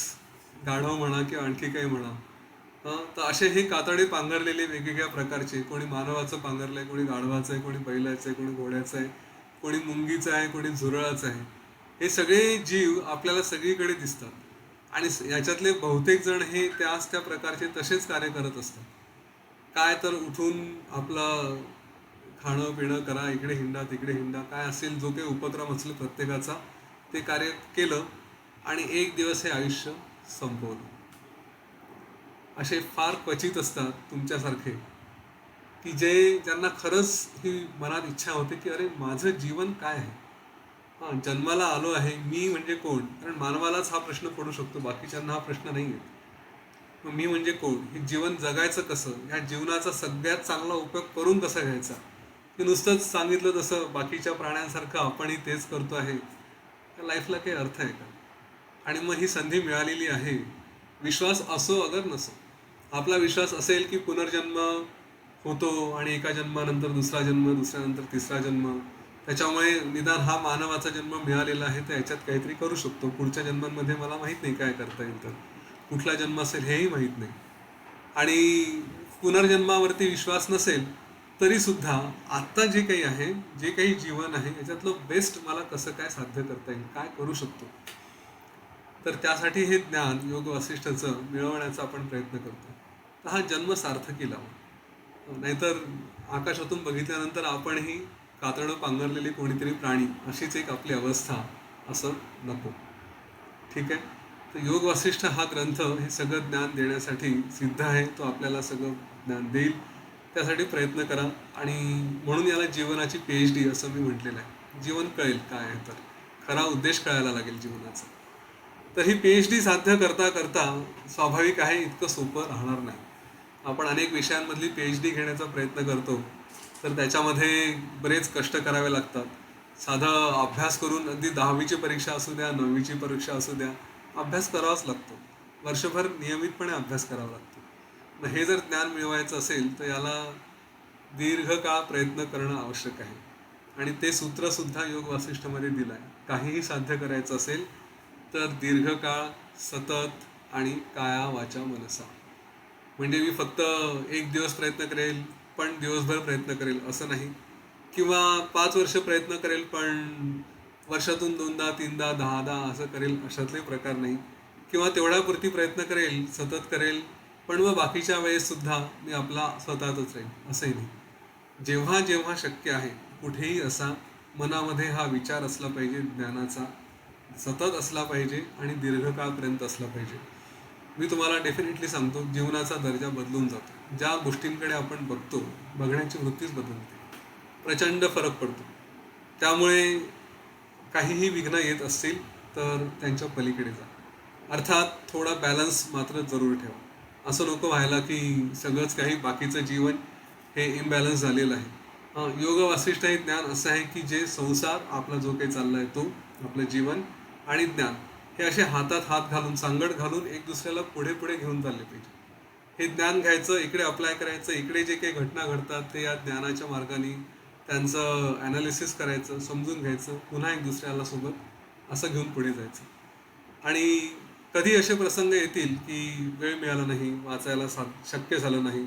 गाढव म्हणा किंवा आणखी काही म्हणा, तर असे हे कातडे पांघरलेले वेगवेगळ्या प्रकारचे, कोणी मानवाचं पांघरलंय, कोणी गाढवाचं आहे, कोणी बैलाचं आहे, कोणी घोड्याचं आहे, कोणी मुंगीचं आहे, कोणी झुरळाचं आहे. हे सगळे जीव आपल्याला सगळीकडे दिसतात आणि याच्यातले बहुतेक जण हे त्या प्रकारचे तसेच कार्य करत असतात. काय तर उठून आपलं खाणं पिणं करा, इकडे हिंडा तिकडे हिंडा, काय असेल जो काही उपक्रम असेल प्रत्येकाचा ते कार्य केलं आणि एक दिवस हे आयुष्य संपवलं. असे फार क्वचित असतात तुमच्यासारखे की ज्यांना खरंच ही मनात इच्छा होते की अरे माझं जीवन काय आहे. हां, जन्माला आलो आहे, मी म्हणजे कोण? कारण मानवालाच हा प्रश्न पडू शकतो, बाकीच्यांना हा प्रश्न नाही आहे. मग मी म्हणजे कोण? हे जीवन जगायचं कसं? ह्या जीवनाचा सगळ्यात चांगला उपयोग करून कसा घ्यायचा? की नुसतंच सांगितलं तसं बाकीच्या प्राण्यांसारखं आपणही तेच करतो आहे, त्या लाईफला काही अर्थ आहे का? आणि मग ही संधी मिळालेली आहे. विश्वास असो अगर नसो, आपला विश्वास असेल की पुनर्जन्म होतो आणि एका जन्मानंतर दुसरा जन्म, दुसऱ्यानंतर तिसरा जन्म, त्याच्यामुळे निदान हा मानवाचा जन्म मिळालेला आहे तर याच्यात काहीतरी करू शकतो. पुढच्या जन्मांमध्ये मला माहीत नाही काय करता येईल, तर कुठला जन्म असेल हेही माहीत नाही. आणि पुनर्जन्मावरती विश्वास नसेल तरीसुद्धा आत्ता जे काही आहे, जे काही जीवन आहे, याच्यातलं बेस्ट मला कसं काय साध्य करता येईल, काय करू शकतो, तर त्यासाठी हे ज्ञान योग वासिष्ठचं मिळवण्याचा आपण प्रयत्न करतो. तर हा जन्म सार्थकी लावा. नाहीतर आकाशातून बघितल्यानंतर आपणही कातडं पांघरलेले कोणीतरी प्राणी अशीच एक आपली अवस्था, असं नको. ठीक आहे. तर योग वासिष्ठ हा ग्रंथ हे सगळं ज्ञान देण्यासाठी सिद्ध आहे. तो आपल्याला सगळं ज्ञान देईल, त्यासाठी प्रयत्न करा. आणि म्हणून याला जीवनाची PhD असं मी म्हटलेलं आहे. जीवन कळेल काय आहे, तर खरा उद्देश कळायला लागेल जीवनाचा. तर ही PhD साध्य करता करता स्वाभाविक आहे इतकं सोपं राहणार नाही. आपण अनेक विषयांमधली PhD घेण्याचा प्रयत्न करतो, तर त्याच्यामध्ये बरेच कष्ट करावे लागतात. साधा अभ्यास करून अगदी 10वीची परीक्षा असू द्या, 9वीची परीक्षा असू द्या, अभ्यास करावाच लागतो. वर्षभर नियमितपणे अभ्यास करावा लागतो. मग हे जर ज्ञान मिळवायचं असेल तर याला दीर्घकाळ प्रयत्न करणं आवश्यक आहे. आणि ते सूत्रसुद्धा योग वासिष्ठमध्ये दिलं आहे. काहीही साध्य करायचं असेल तर दीर्घकाळ, सतत आणि काया वाचा मनसा. म्हणजे मी फक्त एक दिवस प्रयत्न करेल पण दिवसभर प्रयत्न करेल असं नाही, किंवा 5 वर्ष प्रयत्न करेल पण वर्षातून 2दा 3दा 10दा असं करेल, अशातले प्रकार नाही. किंवा तेवढ्यापुरती प्रयत्न करेल, सतत करेल, पण मग बाकीच्या वेळेससुद्धा मी आपला स्वतःतच राहील असंही नाही. जेव्हा जेव्हा शक्य आहे कुठेही असा मनामध्ये हा विचार असला पाहिजे ज्ञानाचा, सतत असला पाहिजे आणि दीर्घकाळपर्यंत असला पाहिजे. मी तुम्हाला डेफिनेटली सांगतो, जीवनाचा दर्जा बदलून जातो. ज्या गोष्टींकडे आपण बघतो, बघण्याची वृत्तीच बदलते, प्रचंड फरक पडतो. त्यामुळे काहीही विघ्न येत असतील तर त्यांच्या पलीकडे जा. अर्थात थोडा बॅलन्स मात्र जरूर ठेवा. असं नको व्हायला की सगळंच काही बाकीचं जीवन हे इम्बॅलन्स झालेलं आहे. योग वासिष्ठ हे ज्ञान असं आहे की जे संसार आपला जो काही चालला आहे तो, आपलं जीवन आणि ज्ञान हे असे हातात हात घालून, सांगड घालून एक दुसऱ्याला पुढे पुढे घेऊन चालले पाहिजे. हे ज्ञान घ्यायचं, इकडे अप्लाय करायचं, इकडे जे काही घटना घडतात ते या ज्ञानाच्या मार्गाने त्यांचं ॲनालिसिस करायचं, समजून घ्यायचं, पुन्हा एक दुसऱ्याला सोबत असं घेऊन पुढे जायचं. आणि कधी असे प्रसंग येतील की वेळ मिळाला नाही, वाचायला शक्य झालं नाही,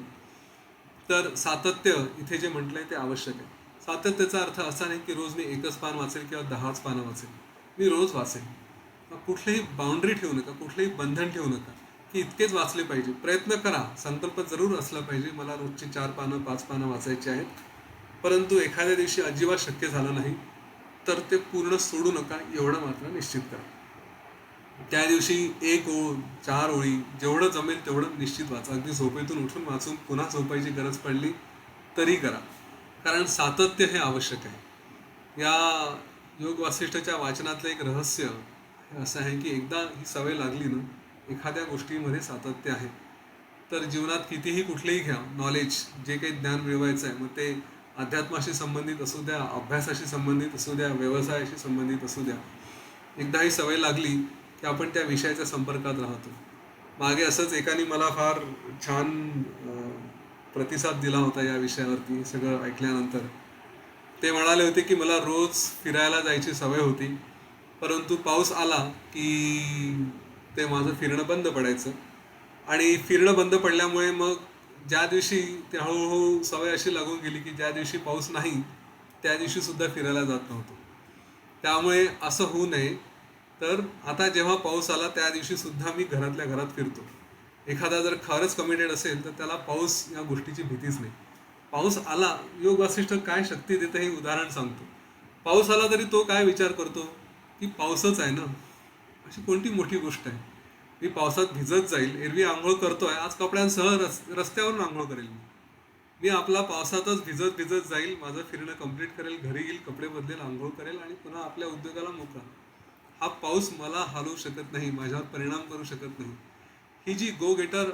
तर सातत्य इथे जे म्हटलंय ते आवश्यक आहे. सातत्याचा अर्थ असा नाही की रोज मी 1च पान वाचेल किंवा 10च पानं वाचेल. मी रोज वाचेल. कुठलीही बाउंड्री ठेवू नका, कुठलंही बंधन ठेवू नका की इतकेच वाचले पाहिजे. प्रयत्न करा, संकल्प जरूर असला पाहिजे मला रोजची 4 पानं 5 पानं वाचायची आहेत. परंतु एखाद्या दिवशी अजिबात शक्य झालं नाही तर ते पूर्ण सोडू नका, एवढं मात्र निश्चित करा. त्या दिवशी 1 ओळ, 4 ओळी, जेवढं जमेल तेवढं निश्चित वाचा. अगदी झोपेतून उठून वाचून पुन्हा झोपायची गरज पडली तरी करा, कारण सातत्य हे आवश्यक आहे. या योग वासिष्ठच्या वाचनातलं एक रहस्य असं आहे की एकदा ही सवय लागली ना, एखाद्या गोष्टीमध्ये सातत्य आहे, तर जीवनात कितीही कुठलेही घ्या नॉलेज, जे काही ज्ञान मिळवायचं आहे, मग ते अध्यात्माशी संबंधित असू द्या, अभ्यासाशी संबंधित असू द्या, व्यवसायाशी संबंधित असू द्या, एकदा ही सवय लागली की आपण त्या विषयाच्या संपर्कात राहतो. मागे असंच एकाने मला फार छान प्रतिसाद दिला होता या विषयावरती. सगळं ऐकल्यानंतर ते म्हणाले होते की मला रोज फिरायला जायची सवय होती, परंतु पाऊस आला की ते माझं फिरणं बंद पडायचं आणि फिरणं बंद पडल्यामुळे मग ज्या दिवशी ते हळूहळू सवय अशी लागून गेली की ज्या दिवशी पाऊस नाही त्या दिवशी सुद्धा फिरायला जात नव्हतो. त्यामुळे असं होऊ नये, तर आता जेव्हा पाऊस आला त्या दिवशी सुद्धा मी घरातल्या घरात फिरतो. एखादा जर खरंच कमिटेड असेल तर त्याला पाऊस या गोष्टीची भीतीच नाही. पाऊस आला, योग वासिष्ठ काय शक्ती देतं हे उदाहरण सांगतो. पाऊस आला तरी तो काय विचार करतो की पाऊसच आहे ना, अशी कोणती मोठी गोष्ट आहे, मी पावसात भिजत जाईल. एरवी आंघोळ करतोय, आज कपड्यांसह रस्त्यावरून आंघोळ करेल मी आपला पावसातच भिजत भिजत जाईल, माझं फिरणं कंप्लीट करेल, घरी येईल, कपडे बदलेल, आंघोळ करेल आणि पुन्हा आपल्या उद्योगाला मोकळा. हा पाऊस मला हलवू शकत नाही, माझ्यावर परिणाम करू शकत नाही. ही जी गो गेटर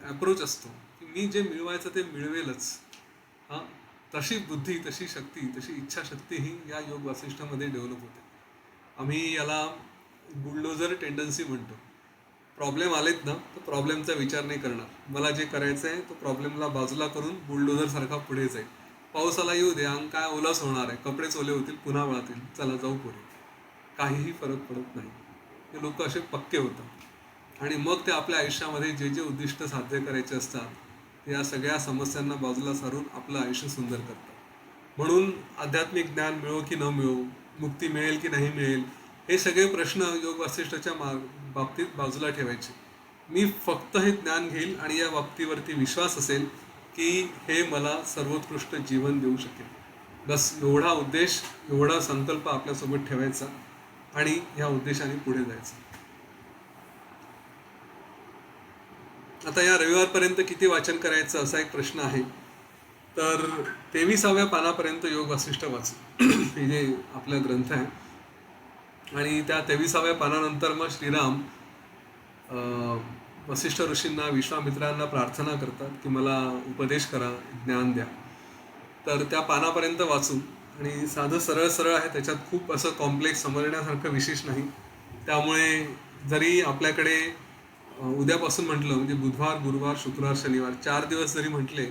अप्रोच असतो की मी जे मिळवायचं ते मिळवेलच, हां, तशी बुद्धी, तशी शक्ती, तशी इच्छाशक्ती ही या योग वासिष्ठामध्ये डेव्हलप होते. आम्ही याला बुलडोझर टेंडन्सी म्हणतो. प्रॉब्लेम आलेत ना, तर प्रॉब्लेमचा विचार नाही करणार, मला जे करायचं आहे तो प्रॉब्लेमला बाजूला करून बुलडोझर सारखा पुढे जाईल. पावसाला येऊ दे, अंग काय ओलाच होणार आहे, कपडेच ओले होतील, पुन्हा वाळतील, चला जाऊ पुढे, काहीही फरक पडत नाही. हे लोक असे पक्के होतात आणि मग ते आपल्या आयुष्यामध्ये जे जे उद्दिष्ट साध्य करायचे असतात या सगळ्या समस्यांना बाजूला सारून आपलं आयुष्य सुंदर करतात. म्हणून आध्यात्मिक ज्ञान मिळो की न मिळो, मुक्ती मिळेल की नाही मिळेल, हे सगळे प्रश्न योग वासिष्ठाच्या बाबतीत बाजूला ठेवायचे. मी फक्त हे ज्ञान घेईल आणि या बाबतीवरती विश्वास असेल की हे मला सर्वोत्कृष्ट जीवन देऊ शकेल. बस एवढा उद्देश, एवढा संकल्प आपल्यासोबत ठेवायचा आणि ह्या उद्देशाने पुढे जायचं. आता या रविवारपर्यंत किती वाचन करायचं असा एक प्रश्न आहे. तर 23व्या पानापर्यंत योग वासिष्ठ वाचू हे जे आपला ग्रंथ आहे. आणि त्या 23व्या पानानंतर मग श्रीराम वसिष्ठ ऋषींना, विश्वामित्रांना प्रार्थना करतात की मला उपदेश करा, ज्ञान द्या. तर त्या पानापर्यंत वाचू आणि साधं सरळ सरळ आहे, त्याच्यात खूप असं कॉम्प्लेक्स समजण्यासारखं विशेष नाही. त्यामुळे जरी आपल्याकडे उद्यापासून म्हटलं म्हणजे बुधवार, गुरुवार, शुक्रवार, शनिवार 4 दिवस जरी म्हटले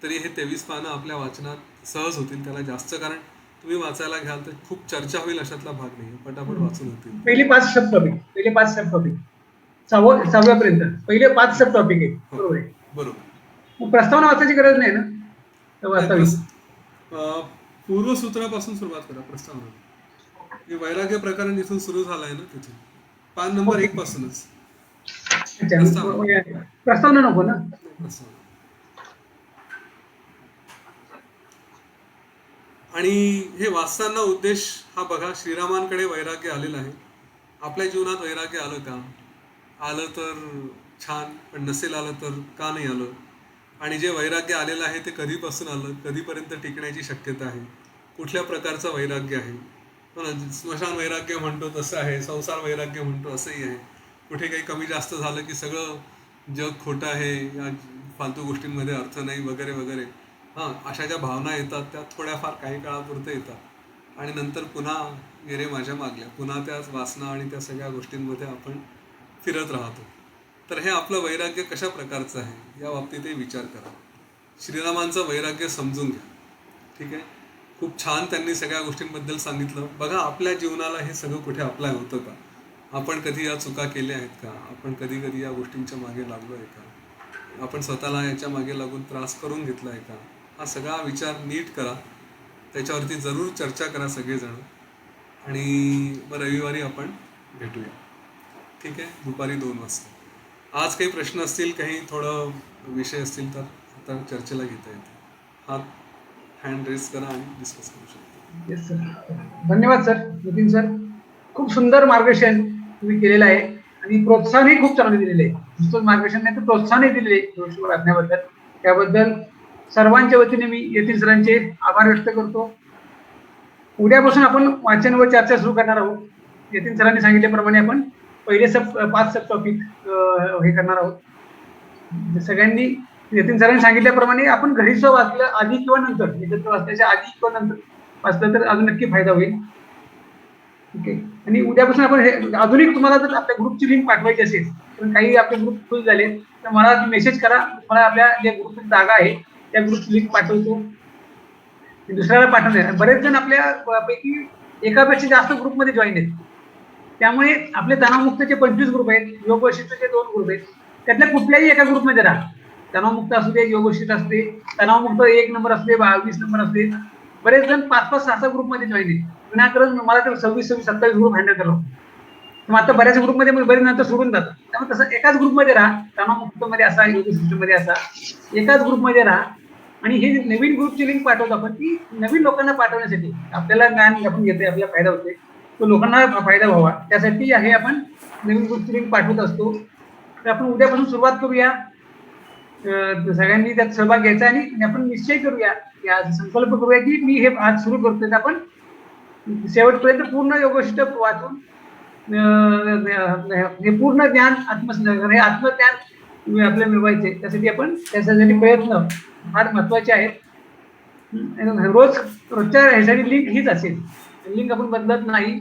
तरी हे 23 पानं आपल्या वाचनात सहज होतील. त्याला जास्त, कारण तुम्ही वाचायला घ्याल तर खूप चर्चा होईल अशातला भाग नाही, पटापट वाचून होतील. पहिले 5 सब टॉपिक, पहिले 5 सब टॉपिक 6व्यापर्यंत पहिले 5 सब टॉपिक आहे. बरोबर आहे. बरोबर. मग प्रस्तावना वाचायची गरज नाही ना, तर वाचावी. पूर्वसूत्रापासून सुरुवात करा प्रस्तावना. हे वैराग्य प्रकरण जिथून सुरू झालंय ना तिथून पान नंबर 1 पासूनच. प्रस्तावना नको ना. आणि हे वाचताना उद्देश हा बघा, श्रीरामांकडे वैराग्य आलेलं आहे. आपल्या जीवनात वैराग्य आलं का? आलं तर छान, पण नसेल आलं तर का नाही आलं? आणि जे वैराग्य आलेलं आहे ते कधीपासून आलं, कधीपर्यंत टिकण्याची शक्यता आहे, कुठल्या प्रकारचं वैराग्य आहे. स्मशान वैराग्य म्हणतो तसं आहे, संसार वैराग्य म्हणतो असंही आहे. कुठे काही कमी जास्त झालं की सगळं जग खोटं आहे, या फालतू गोष्टींमध्ये अर्थ नाही वगैरे वगैरे. हां, अशा ज्या भावना येतात त्या थोड्याफार काही काळापुरतं येतात आणि नंतर पुन्हा गेरे माझ्या मागल्या, पुन्हा त्याच वासना आणि त्या सगळ्या गोष्टींमध्ये आपण फिरत राहतो. तर हे आपलं वैराग्य कशा प्रकारचं आहे या बाबतीतही विचार करा. श्रीरामांचं वैराग्य समजून घ्या. ठीक आहे, खूप छान त्यांनी सगळ्या गोष्टींबद्दल सांगितलं. बघा, आपल्या जीवनाला हे सगळं कुठे अप्लाय होतं का? आपण कधी या चुका केल्या आहेत का? आपण कधी कधी या गोष्टींच्या मागे लागलो आहे का? आपण स्वतःला याच्या मागे लागून त्रास करून घेतला आहे का? हा सगळा विचार नीट करा, त्याच्यावरती जरूर चर्चा करा सगळेजण आणि मग रविवारी आपण भेटूया. ठीक आहे, दुपारी 2 वाजता. आज काही प्रश्न असतील, काही थोडं विषय असतील तर आता चर्चेला घेता येते. हात हँड रेस करा आणि डिस्कस करू शकतो. येस सर, धन्यवाद सर. नितीन सर, खूप सुंदर मार्गदर्शन तुम्ही केलेलं आहे आणि प्रोत्साहनही खूप चांगले दिलेले आहे. नुसतं मार्गदर्शन नाही तर प्रोत्साहनही दिलेले आहे वाचण्याबद्दल. त्याबद्दल सर्वांच्या वतीने मी यतीन सरांचे आभार व्यक्त करतो. उद्यापासून आपण वाचन व चर्चा सुरू करणार आहोत. यतीन सरांनी सांगितल्याप्रमाणे आपण पहिले 5 सब टॉपिक हे करणार आहोत. सगळ्यांनी यतीन सरांनी सांगितल्याप्रमाणे आपण घरी सुद्धा वाचलं, आधी किंवा नंतर, एकत्र वाचल्याच्या आधी किंवा नंतर वाचलं तर अजून नक्की फायदा होईल. ठीक आहे, आणि उद्यापासून आपण हे अजूनही तुम्हाला जर आपल्या ग्रुपची लिंक पाठवायची असेल, कारण काही आपले ग्रुप फुल झाले, तर मला मेसेज करा. मला आपल्या जे ग्रुपची जागा आहे त्या ग्रुपची लिंक पाठवतो, दुसऱ्याला पाठवणार. बरेच जण आपल्या पैकी एकापेक्षा जास्त ग्रुपमध्ये जॉईन आहेत. त्यामुळे आपले तणावमुक्तचे 25 ग्रुप आहेत, योग वैशिष्ट्याचे 2 ग्रुप आहेत. त्यातल्या कुठल्याही एका ग्रुपमध्ये राहा. तणावमुक्त असू दे, योगशित असू दे, तणावमुक्त 1 नंबर असू दे, 22 नंबर असू दे. बरेच जण 5-5, 6-6 ग्रुपमध्ये जॉईन आहेत. विनाकारण मला तर 26-26, 27 ग्रुप हँडल करावं. मग आता बऱ्याच ग्रुपमध्ये बरेच नंतर सोडून जातात. त्यामुळे तसं एकाच ग्रुपमध्ये राहा. तणावमुक्त मध्ये असा, योग सिस्टम मध्ये असा, एकाच ग्रुपमध्ये राहा. आणि हे नवीन ग्रुपची लिंक पाठवतो आपण, ती नवीन लोकांना पाठवण्यासाठी. आपल्याला ज्ञान आपण घेतोय, आपल्याला फायदा होतोय, तो लोकांना फायदा व्हावा त्यासाठी आहे आपण नवीन ग्रुपची लिंक पाठवत असतो. तर आपण उद्यापासून सुरुवात करूया. सगळ्यांनी त्यात सहभाग घ्यायचा आणि आपण निश्चय करूया, की आज संकल्प करूया की मी हे आज सुरू करतोय. आपण शेवटपर्यंत पूर्ण योगशिष्ट वाचून हे पूर्ण ज्ञान हे आत्मज्ञान आपल्याला मिळवायचे. त्यासाठी आपण त्यासाठी प्रयत्न फार महत्वाचे आहेत. रोजच्या ह्यासाठी लिंक हीच असेल, लिंक आपण बदलत नाही.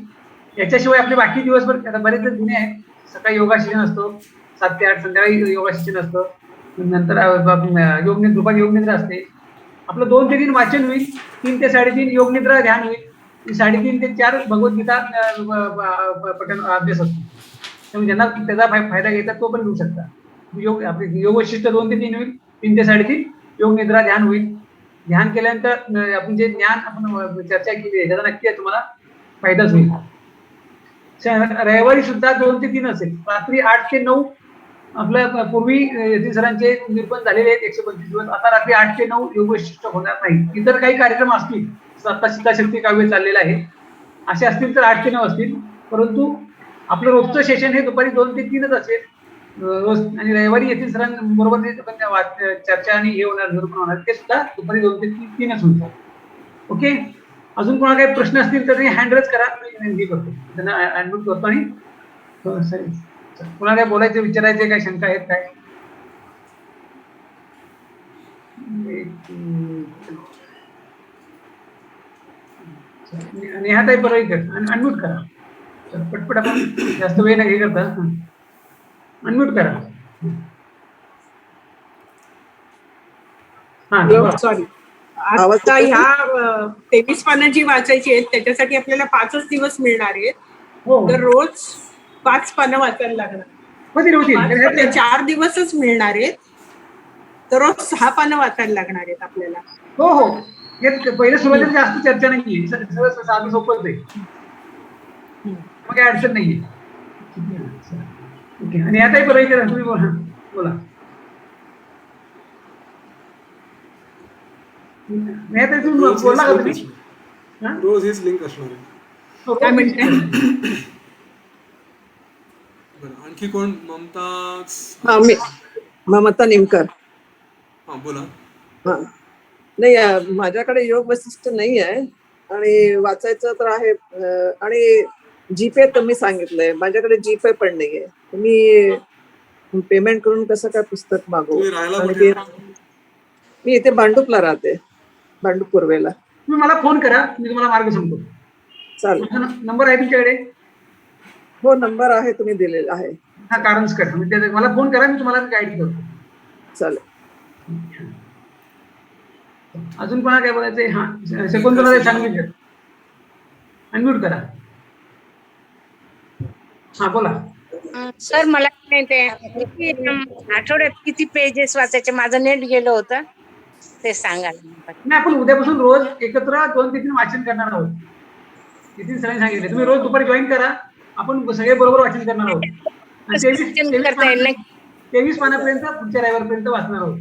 याच्याशिवाय आपले बाकी दिवसभर आता बरेच जण जुने आहेत. सकाळी योगा सेशन असतो 7 ते 8, संध्याकाळी योगा सेशन असतं, नंतर दुपारी योगनिद्रा असते. आपलं 2 ते 3 वाचन होईल, 3 ते 3:30 योगनिद्रा ध्यान होईल, 3:30 ते 4 भगवद्गीता पठण अभ्यास असतो. त्यामुळे ज्यांना त्याचा फायदा घ्यायचा तो पण घेऊ शकता. आपले योगशिष्ट 2 ते 3 होईल, 3 ते 3:30 योगनिद्रा ध्यान होईल. ध्यान केल्यानंतर आपण जे ज्ञान आपण चर्चा केली आहे त्याचा नक्की तुम्हाला फायदाच होईल. रविवारी सुद्धा 2 ते 3 असेल, रात्री 8 ते 9 आपल्या पूर्वी यतीन सरांचे निरूपण झालेले आहेत 125 दिवस. आता रात्री 8 ते 9 योगशिष्ट होणार नाही. इतर काही कार्यक्रम असतील, आता सीताशक्ती काव्य चाललेलं आहे, असे असतील तर 8 ते 9 असतील. परंतु आपलं रोजचं सेशन हे दुपारी 2 ते 3च असेल रोज. आणि रविवारी यतीन सरांबरोबर जे चर्चा आणि हे होणार, निरूपण होणार, ते सुद्धा दुपारी 2 ते 3च होईल. ओके. अजून कोणाला काही प्रश्न असतील तर हँड रेज करा, मी करतो, त्यांना अनम्यूट करतो. आणि कोणाला काय बोलायचं, विचारायचे, काय शंका आहेत काय? नेहा ताई परत अनम्यूट करा. पटपट आपण जास्त वेळ नाही करता, अनम्यूट करा. सॉरी, आता ह्या 23 पानं जी वाचायची आहेत त्याच्यासाठी आपल्याला 5च दिवस मिळणार आहेत. तर रोज 5 पानं वाचायला लागणार. 4 दिवसच मिळणार आहेत, तर रोज 6 पानं वाचायला लागणार आहेत आपल्याला. हो हो, हे पहिले सुरुवातीला जास्त चर्चा नाहीये, सगळं साधं सोपंच आहे, मग काही अडचण नाहीये. ओके. आणि आता तुम्ही बोला. बोला का तुम्ही? रोज हीच लिंक असणार आहे. काय म्हणते? आणखी कोण? ममता निमकर. हा बोला. हा नाही, माझ्याकडे योग वैशिष्ट्य नाही आहे आणि वाचायचं तर आहे. आणि जीपे तुम्ही सांगितलंय, माझ्याकडे जीपे पण नाहीये. तुम्ही पेमेंट करून कसं काय पुस्तक मागवू? मी इथे भांडूपला राहते, भांडूप पूर्वेला. तुम्ही मला फोन करा, मी तुम्हाला मार्ग सांगतो. चालेल. नंबर आहे तुमच्याकडे? हो, नंबर आहे, तुम्ही दिलेला आहे. हा, कारणच करा, मला फोन करा, मी तुम्हाला गाईड करतो. चालेल. अजून कोणाला काय बोलायचंय? हा, शकुंतला सांगितलं, अनम्यूट करा. हा बोला. सर, मला आठवड्यात किती पेजेस वाचायचे? माझं नेट गेलं होतं, ते सांगा. नाही, आपण उद्यापासून रोज एकत्र 2 ते 3 वाचन करणार आहोत. नितीन सरांनी सांगितले तुम्ही रोज दुपारी जॉईन करा, आपण सगळे बरोबर वाचन करणार आहोत. 23 पानापर्यंत पुढच्या रविवारपर्यंत वाचणार आहोत.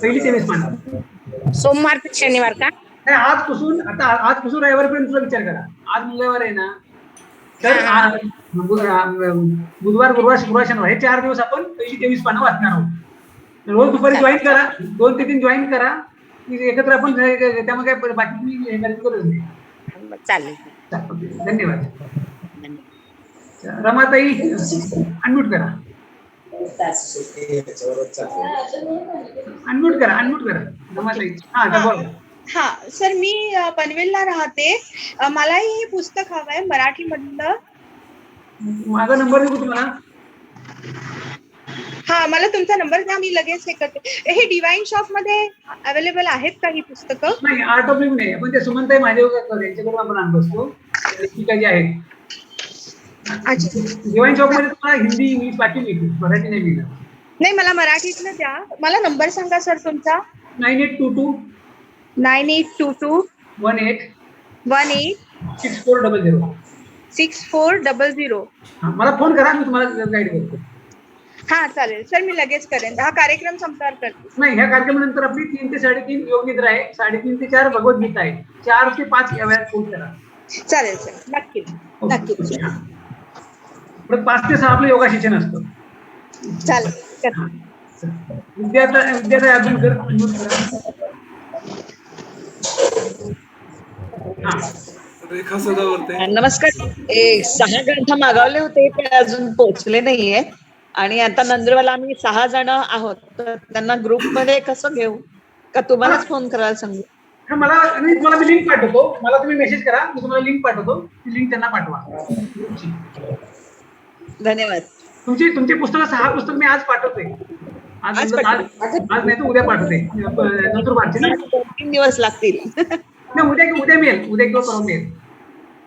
पहिली 23 पानं सोमवार ते शनिवार का? नाही, आजपासून रविवारपर्यंत विचार करा. आज मंगळवार आहे ना, तर बुधवार, गुरुवार, शुक्रवार, शनिवार हे 4 दिवस आपण पहिली 23 पानं वाचणार आहोत. रोज दुपारी जॉईन करा, 2 ते 3 जॉईन करा, एकत्र आपण त्यामध्ये काय बाकी तुम्ही हे करायची गरज नाही. चालेल. धन्यवाद. रमाताई अनम्यूट करा. अनम्यूट करा रमाताई. हा, बोला. हा सर, मी पनवेलला राहते. मलाही हे पुस्तक हवंय मराठी मधलं. माझा नंबर देऊ तुम्हाला? हा, मला तुमचा नंबर द्या, मी लगेच हे करते. हे डिवाइन शॉप मध्ये अवेलेबल आहेत का ही पुस्तकं? नाही, आर्ट ऑफ लिव्हिंग नाही, पण ते सुमनताई माझ्याकडे यांच्याकडून आपण आणत असतो. ठीक आहे, आहेत अच्छा. डिवाइन चौक मध्ये तुम्हाला हिंदी इंग्लिश बाकी मिळतील, मराठी नाही मिळणार. नाही, मला मराठीतलं द्या. मला नंबर सांगा सर तुमचा. 9822 9822 18 18 6400. 6400. मला फोन करा, मी तुम्हाला गाईड करतो. हा चालेल सर, मी लगेच करेन. हा कार्यक्रम संपल्यावर करते. नाही, ह्या कार्यक्रमानंतर आपली 3 ते 3:30 योग निद्रा आहे, 3:30 ते 4 भगवद्गीता आहे, 4 ते 5 या वेळात फोन करा. चालेल सर, नक्कीच नक्कीच. परत 5 ते 6 आपलं योगा शिक्षण असतं. चालेल कर. विद्यार्थी अजून कर. हा, रेखा सदावर्ते. नमस्कार. 6 ग्रंथ मागवले होते, ते अजून पोहोचले नाहीये. आणि आता नंदुरबारला आम्ही 6 जण आहोत, तर त्यांना ग्रुपमध्ये कसं घेऊ, का तुम्हालाच फोन करायला सांगू? हा, मी तुम्हाला लिंक पाठवतो, मला तुम्ही मेसेज करा, मी तुम्हाला लिंक पाठवतो, ती लिंक त्यांना पाठवा. धन्यवाद. तुमची पुस्तकं 6 पुस्तक मी आज पाठवते. आज नाही तर उद्या पाठवते. नंदुरबारची ना. 2-3 दिवस लागतील. नाही, उद्या मिळेल, उद्या किंवा परवा मिळेल.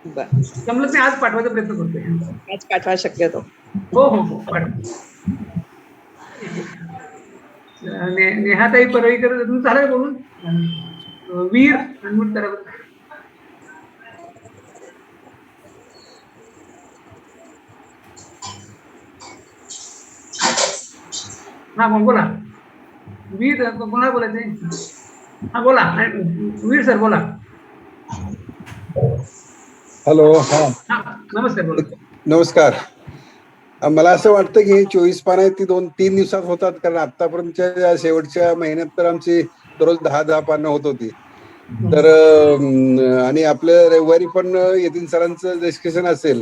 बरं, जमलं मी आज पाठवायचा प्रयत्न करतोय. आज पाठवा शक्यतो. हो पाठव. नेहाताई परळीकर तुमचं झालं बोलून. वीर अनमुट करा. हा बोला. वीर कोणाला बोलायचंय? हा बोला, वीर सर बोला. हॅलो. हा, नमस्कार, बोला. नमस्कार. मला असं वाटतं की 24 पानं आहेत ती 2-3 दिवसात होतात, कारण आतापर्यंतच्या शेवटच्या महिन्यात तर आमची दररोज 10-10 पानं होत होती. तर आणि आपल्या रविवारी पण यतीन सरांचं डिस्कशन असेल,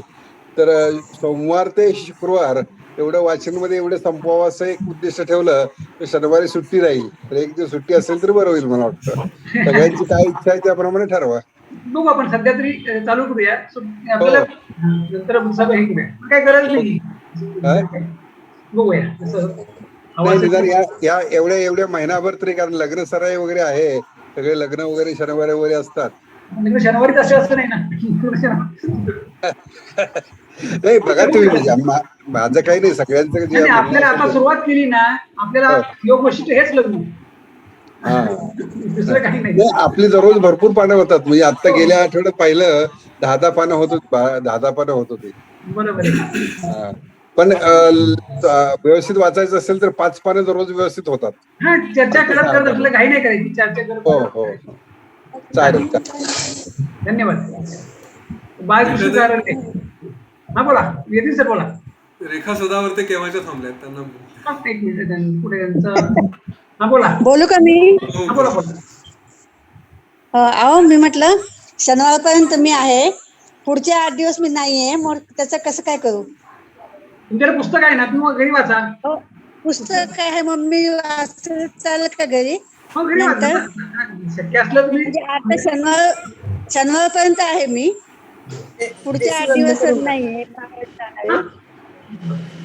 तर सोमवार ते शुक्रवार एवढं वाचनमध्ये एवढं संपवावं असं एक उद्दिष्ट ठेवलं तर शनिवारी सुट्टी राहील. तर एक दिवस सुट्टी असेल तर बरं होईल. मला वाटतं सगळ्यांची काय इच्छा आहे त्याप्रमाणे ठरवा. बघू, आपण सध्या तरी चालू करूया. आपल्याला नंतर हे करूया, काय गरज नाही. बघूया निदान या एवढ्या महिनाभर तरी, कारण लग्न सराई वगैरे आहे, सगळे लग्न वगैरे शनिवारी वगैरे असतात. शनिवारी तसं असं नाही ना. नाही बघा तुम्ही, म्हणजे माझं काही नाही, सगळ्यांचं जे आपल्याला आता सुरुवात केली ना, आपल्याला योग वैशिष्ट्य हेच लग्न, दुसरं काही नाही. आपली दररोज भरपूर पानं होतात. म्हणजे आता गेल्या आठवड्यात पाहिलं 10-10 पानं होत होती, 10-10 पानं होत होती. बरोबर. पण व्यवस्थित वाचायचं असेल तर 5 पानं दररोज व्यवस्थित होतात. हा, चर्चा करत आपल्याला काही नाही करायची, चर्चा करत. हो चालेल. धन्यवाद. बाळकृष्ण. हा बोला, येतील सर बोला. रेखा सदावर्ते केव्हाच्या थांबल्यात, त्यांना एक मिनिट पुढे त्यांचं. हा बोला. बोलू का मी? हा बोला. अहो, मी म्हटलं शनिवारपर्यंत मी आहे, पुढचे 8 दिवस मी नाहीये, मग त्याचं कसं काय करू? तुमच्याकडे पुस्तक आहे ना, तुम्ही घरी वाचा. पुस्तक काय आहे, मग मी वाचलं चालेल का घरी? घरी वाचा, शक्य असलं तुम्ही. म्हणजे आता शनिवारपर्यंत आहे मी, पुढचे 8 दिवस नाहीये.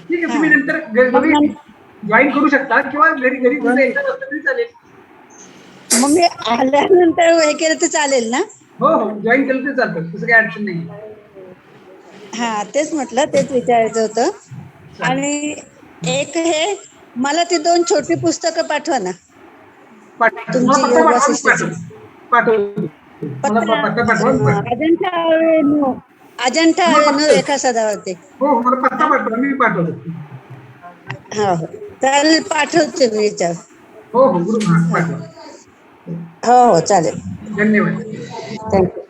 ठीक आहे, तुम्ही नंतर घरी जॉईन करू शकता किंवा घरी चालेल. मग मी आल्यानंतर हे केलं तर चालेल ना? हो जॉईन केलं तर चालतं, तसं काही अडचण नाही. हा, तेच म्हटलं, तेच विचारायचं होतं. आणि एक हे मला ती 2 छोटी पुस्तकं पाठवा ना, तुमची योग वैशिष्ट्याची. अजंठा अवेन्यू रेखा सदावर्ते. हो, मला पत्ता पाठवा, मी पाठवतो. हो चालेल, पाठवते मी विचार. हो ग्रुप पाठवा. हो चालेल. धन्यवाद. Thank you.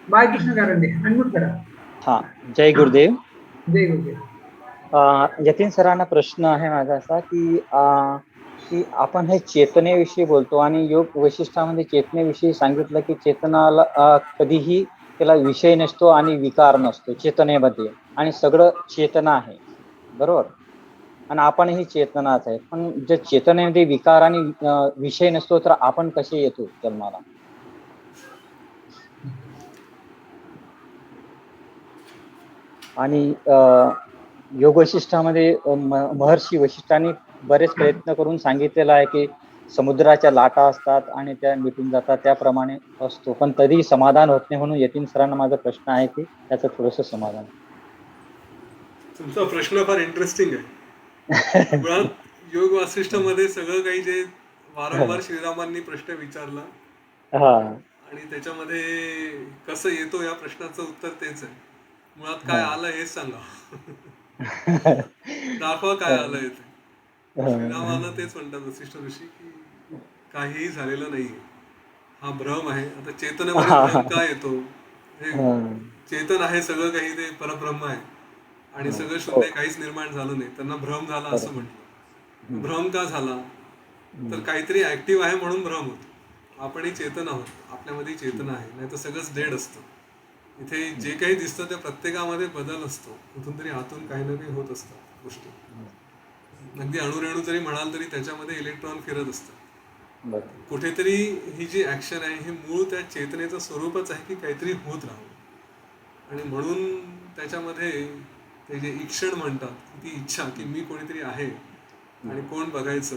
Bye Krishna Karande, unmute करा. हा, जय गुरुदेव. जय गुरुदेव. यतीन सरांना प्रश्न आहे माझा असा की आपण हे चेतनेविषयी बोलतो आणि योग वैशिष्ट्यामध्ये चेतनेविषयी सांगितलं की चेतनाला कधीही त्याला विषय नसतो आणि विकार नसतो चेतनेमध्ये, आणि सगळं चेतना आहे, बरोबर? आणि आपण ही चेतनाच आहे. पण जर चेतनेमध्ये विकार आणि विषय नसतो तर आपण कसे येतो जन्माला? आणि योग वैशिष्ट्यामध्ये महर्षी वैशिष्ट्यांनी बरेच प्रयत्न करून सांगितलेलं आहे की समुद्राच्या लाटा असतात आणि त्या मिटून जातात त्याप्रमाणे असतो, पण तरी समाधान होत नाही. म्हणून यतीन सरांना माझा प्रश्न आहे की त्याचं थोडंसं समाधान. तुमचा प्रश्न फार इंटरेस्टिंग आहे. मुळात योग वासिष्ठमध्ये सगळं काही जे वारंवार श्रीरामांनी प्रश्न विचारला हा आणि त्याच्यामध्ये कसं येतो या प्रश्नाचं उत्तर तेच आहे. मुळात काय आलं हेच सांगा. दाखवा काय आलंय ते. श्रीरामानं तेच म्हणतात वसिष्ठ ऋषी की काहीही झालेलं नाहीये, हा भ्रम आहे. आता चेतनेमध्ये भ्रम काय येतो? हे चेतन आहे सगळं काही, ते परब्रह्म आहे आणि सगळं शुद्ध आहे, काहीच निर्माण झालं नाही, त्यांना भ्रम झाला असं म्हटलं. भ्रम का झाला? तर काहीतरी ऍक्टिव्ह आहे म्हणून भ्रम होतो. आपणही चेतन आहोत, आपल्यामध्ये चेतना आहे, नाही तर सगळंच डेड असतं. इथे जे काही दिसतं त्या प्रत्येकामध्ये बदल असतो, कुठून तरी आतून काही ना काही होत असतात गोष्टी. अगदी अणुरेणू जरी म्हणाल तरी त्याच्यामध्ये इलेक्ट्रॉन फिरत असतात. कुठेतरी ही जी ऍक्शन आहे हे मूळ त्या चेतनेचं स्वरूपच आहे की काहीतरी होत राहावं. आणि म्हणून त्याच्यामध्ये ते जे ईक्षण म्हणतात, ती इच्छा की मी कोणीतरी आहे आणि कोण बघायचं,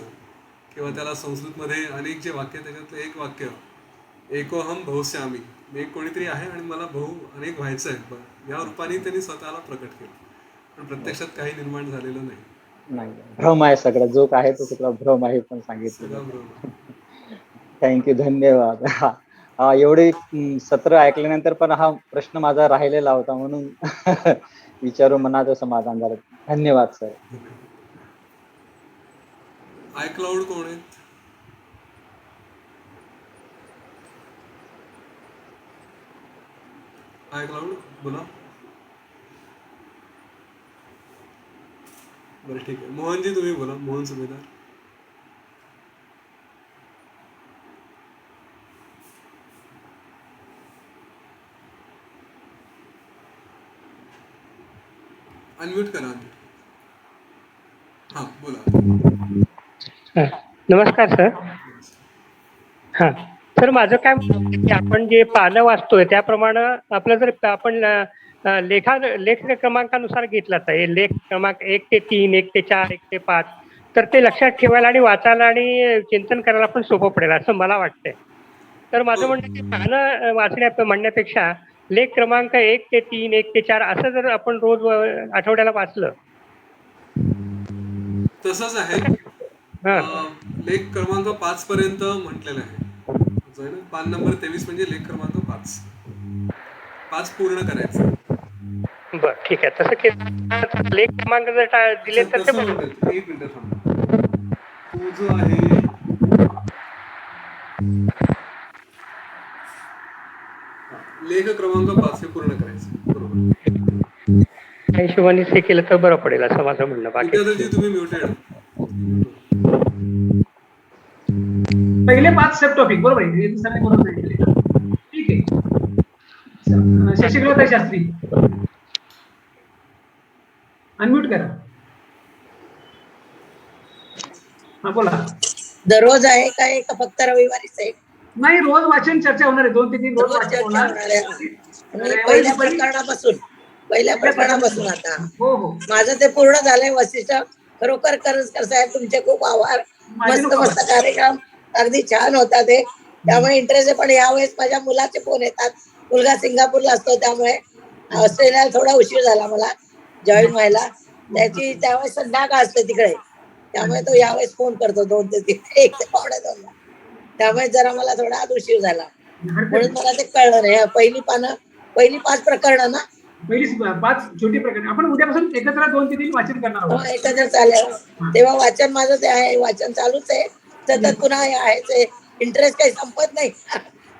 किंवा त्याला संस्कृतमध्ये अनेक जे वाक्य, त्याच्यातलं एक वाक्य एकोहम बहुश्यामी, मी एक कोणीतरी आहे आणि मला बहु अनेक व्हायचं आहे, या रूपाने त्यांनी स्वतःला प्रकट केलं. पण प्रत्यक्षात काही निर्माण झालेलं नाही. भ्रम आहे सगळं, जो आहे तो सगळा भ्रम आहे पण सांगितलं. थँक्यू, धन्यवाद. हा एवढे सत्र ऐकल्यानंतर पण हा प्रश्न माझा राहिलेला होता म्हणून विचारून मनाचं समाधान झालं. धन्यवाद सर. आयक्लाउड कोण आहेत? आयक्लाउड बोला. बरं ठीक आहे, मोहनजी तुम्ही बोला. मोहन सुभेदार. अनम्यूट करा. हा बोला. नमस्कार सर. हा सर, माझं काय म्हणणं आहे की आपण जे पानं वाचतोय त्याप्रमाणे आपलं जर आपण लेख क्रमांकानुसार घेतला तर लेख क्रमांक 1 ते 3, 1 ते 4, 1 ते 5, तर ते लक्षात ठेवायला आणि वाचायला आणि चिंतन करायला पण सोपं पडेल असं मला वाटतंय. तर माझं म्हणणं की पानं म्हणण्यापेक्षा लेख क्रमांक 1 ते 3, 1 ते 4 असं जर आपण रोज आठवड्याला वाचलं. तसंच आहे. लेख क्रमांक 5 पर्यंत म्हटलेलं आहे. पान नंबर 23 म्हणजे लेख क्रमांक 5 पूर्ण करायचं. बर ठीक आहे, तसं केलं लेख क्रमांक जर दिले तर ते बरोबर. एक मिनिट थांबा. तो जो आहे लेख क्रमांक 5 हे पूर्ण करायचं. बरोबर. त्या हिशोबाने हे केलं तर बरं पडेल असं माझं म्हणणं. बाकी तुम्ही म्युटेड. पहिले 5 सब टॉपिक बरोबर आहे. ठीक आहे. शशिकलाताई शास्त्री अनम्यूट करा. हा बोला. दररोज आहे काय का फक्त रविवारीच आहे? नाही, रोज वाचन चर्चा होणार आहे. 2 ते 3 रोज वाचन होणार आहे. पहिल्या प्रकरणापासून आता हो हो माझं ते पूर्ण झालंय. वसिष्ठ खरोखर करसकर साहेब तुमचे खूप आभार. मस्त मस्त कार्यक्रम, अगदी छान होता ते. त्यामुळे इंटरेस्ट आहे. पण यावेळेस माझ्या मुलाचे फोन येतात. मुलगा सिंगापूरला असतो, त्यामुळे ऑस्ट्रेलियाला थोडा उशीर झाला मला जॉईन व्हायला. त्यावेळेस संध्याकाळ असते तिकडे, त्यामुळे तो यावेळेस फोन करतो 2 ते 3, 1 ते 1:15. त्यामुळे जरा मला थोडा उशीर झाला, म्हणून मला ते कळलं नाही. पहिली 5 प्रकरणं ना, पहिली 5 छोटी प्रकरण आपण उद्यापासून एकत्र 2 ते 3 वाचन करणार आहोत. एकत्र चालेल. तेव्हा वाचन माझं ते आहे, वाचन चालूच आहे सतत. पुन्हा आहे इंटरेस्ट काही संपत नाही.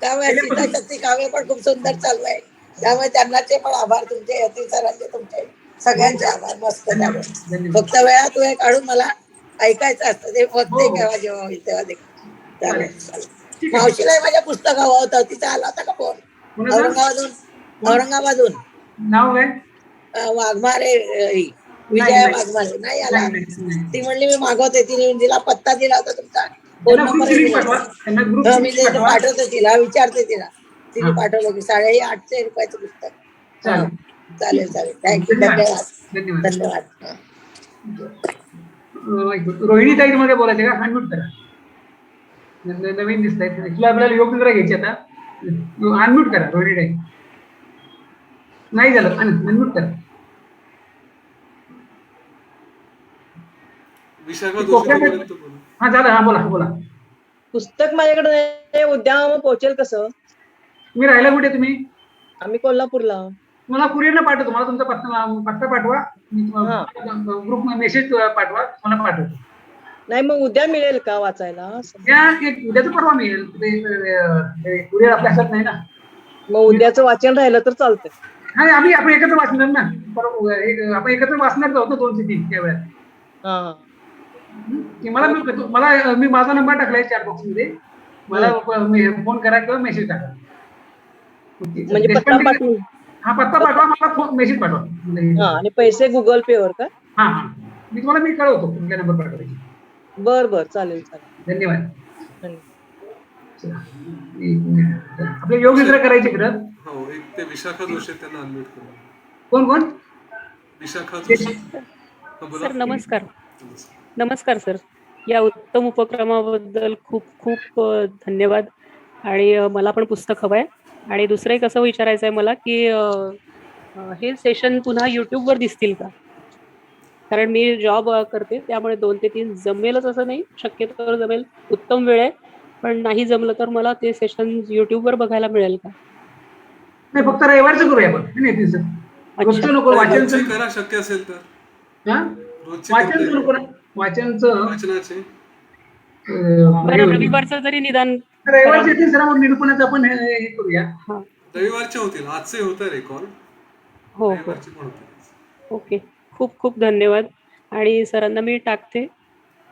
त्यामुळे शक्ती काव्य पण खूप सुंदर चालू आहे. त्यामुळे त्यांनाचे पण आभार, तुमचे यतीन सरांचे, तुमचे सगळ्यांचे आभार. मस्त. त्यामुळे फक्त वेळात वेळ काढून मला ऐकायचं असतं ते. बघते केव्हा जेव्हा होईल तेव्हा देखील. मावशीला माझ्या पुस्तक हवं होतं, तिचा आला होता का फोन? औरंगाबादून नाव काय? वाघमारे, विजया वाघमारे. नाही आला. ती म्हणली मी मागवते. तिला पत्ता दिला होता तुमचा, फोन नंबर मी पाठवते तिला, विचारते तिला. तिने पाठवलं की 850 रुपयाचं पुस्तक. चालेल चालेल. थँक्यू. धन्यवाद. धन्यवाद. रोहिणी ताई मध्ये बोलायचे का? अनम्यूट करा. नवीन दिसत आहेत. ऍक्च्युली आपल्याला योग निद्रा घ्यायची आता. अनम्यूट करा रोहिणी डे. नाही झालं, अनम्यूट करा. विशाखा जोशी हा झालं, हा बोला बोला. पुस्तक माझ्याकडे नाही, उद्या मग पोहोचेल कसं? तुम्ही राहायला कुठे तुम्ही? आम्ही कोल्हापूरला. मला कुरिअरला पाठवतो. मला तुमचा पत्ता पाठवा, ग्रुप मेसेज पाठवा, मला पाठवतो. नाही मग उद्या मिळेल का वाचायला? उद्याच परवा मिळेल. कुरिअर आपल्या हातात नाही ना. मग उद्याचं वाचन राहिलं तर चालतंय. नाही, आपण एकत्र वाचणार ना. आपण एकत्र वाचणार होतो 2 ते 3 त्यावेळेला. मला मी माझा नंबर टाकलाय चॅट बॉक्स मध्ये. मला फोन करा किंवा मेसेज टाका. म्हणजे पत्ता पाठवू? हा, पत्ता पाठवा, मला मेसेज पाठवा. आणि पैसे गुगल पे वर का? हा, मी तुम्हाला कळवतो तुमच्या नंबर पाठवायची. बर चालेल. धन्यवाद. आपले योग निद्रा करायचे खरं. हो, एक ते विशाखा जोशी त्यांना अनम्यूट करू. कोण? विशाखा जोशी. सर नमस्कार सर. या उत्तम उपक्रमाबद्दल खूप खूप धन्यवाद. आणि मला पण पुस्तक हवं आहे. आणि दुसरं एक असं विचारायचं आहे मला की हे सेशन पुन्हा युट्यूबवर दिसतील का? कारण मी जॉब करते, त्यामुळे 2 ते 3 जमेलच असं नाही, शक्यतो जमेल. उत्तम वेळ आहे, पण नाही जमलं तर मला ते सेशन युट्यूबवर बघायला मिळेल का? नाही, फक्त रविवारचं करूया आपण. रोजचं नको, वाचनचं करा शक्य असेल तर. वाचनचं नको ना, वाचनाचे रविवारचं जरी निदान. रविवारचे येतील सर, मग निरूपणाचं आपण हे करूया. रविवारचे होतील. आजचे होतं रेकॉर्ड. हो. ओके, खूप खूप धन्यवाद. आणि सरांना मी टाकते.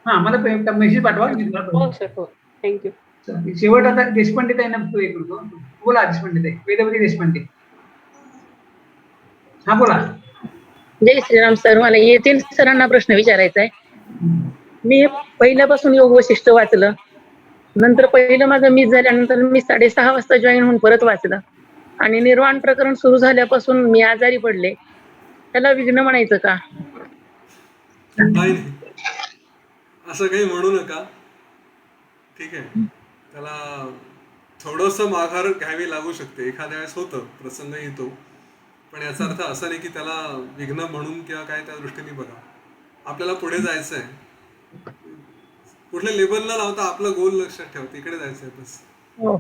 हा, मला मेसेज पाठवा. हो सर, हो, थँक्यू. शेवट आता देशपांडे ताई ना हे करतो. बोला देशपांडे ताई, वेदवती देशपांडे. हा बोला. जय श्रीराम सर. मला येतील सरांना प्रश्न विचारायचा आहे. मी पहिल्यापासून योग वशिष्ठ वाचलं, नंतर पहिलं माझं मिस झाल्यानंतर मी 6:30 वाजता जॉईन होऊन परत वाचलं. आणि निर्वाण प्रकरण सुरू झाल्यापासून मी आजारी पडले. त्याला विघ्न म्हणायचं का? नाही, असं काही म्हणू नका. ठीक आहे, त्याला थोडस माघार घ्यावी लागू शकते. एखाद्या वेळेस होतं, प्रसंग येतो, पण याचा अर्थ असा नाही की त्याला विघ्न म्हणून किंवा काय त्या दृष्टीने बघा. आपल्याला पुढे जायचं आहे. कुठल्या लेबलला लावता आपलं गोल लक्षात ठेवा, तिकडे जायचंय बस. हो,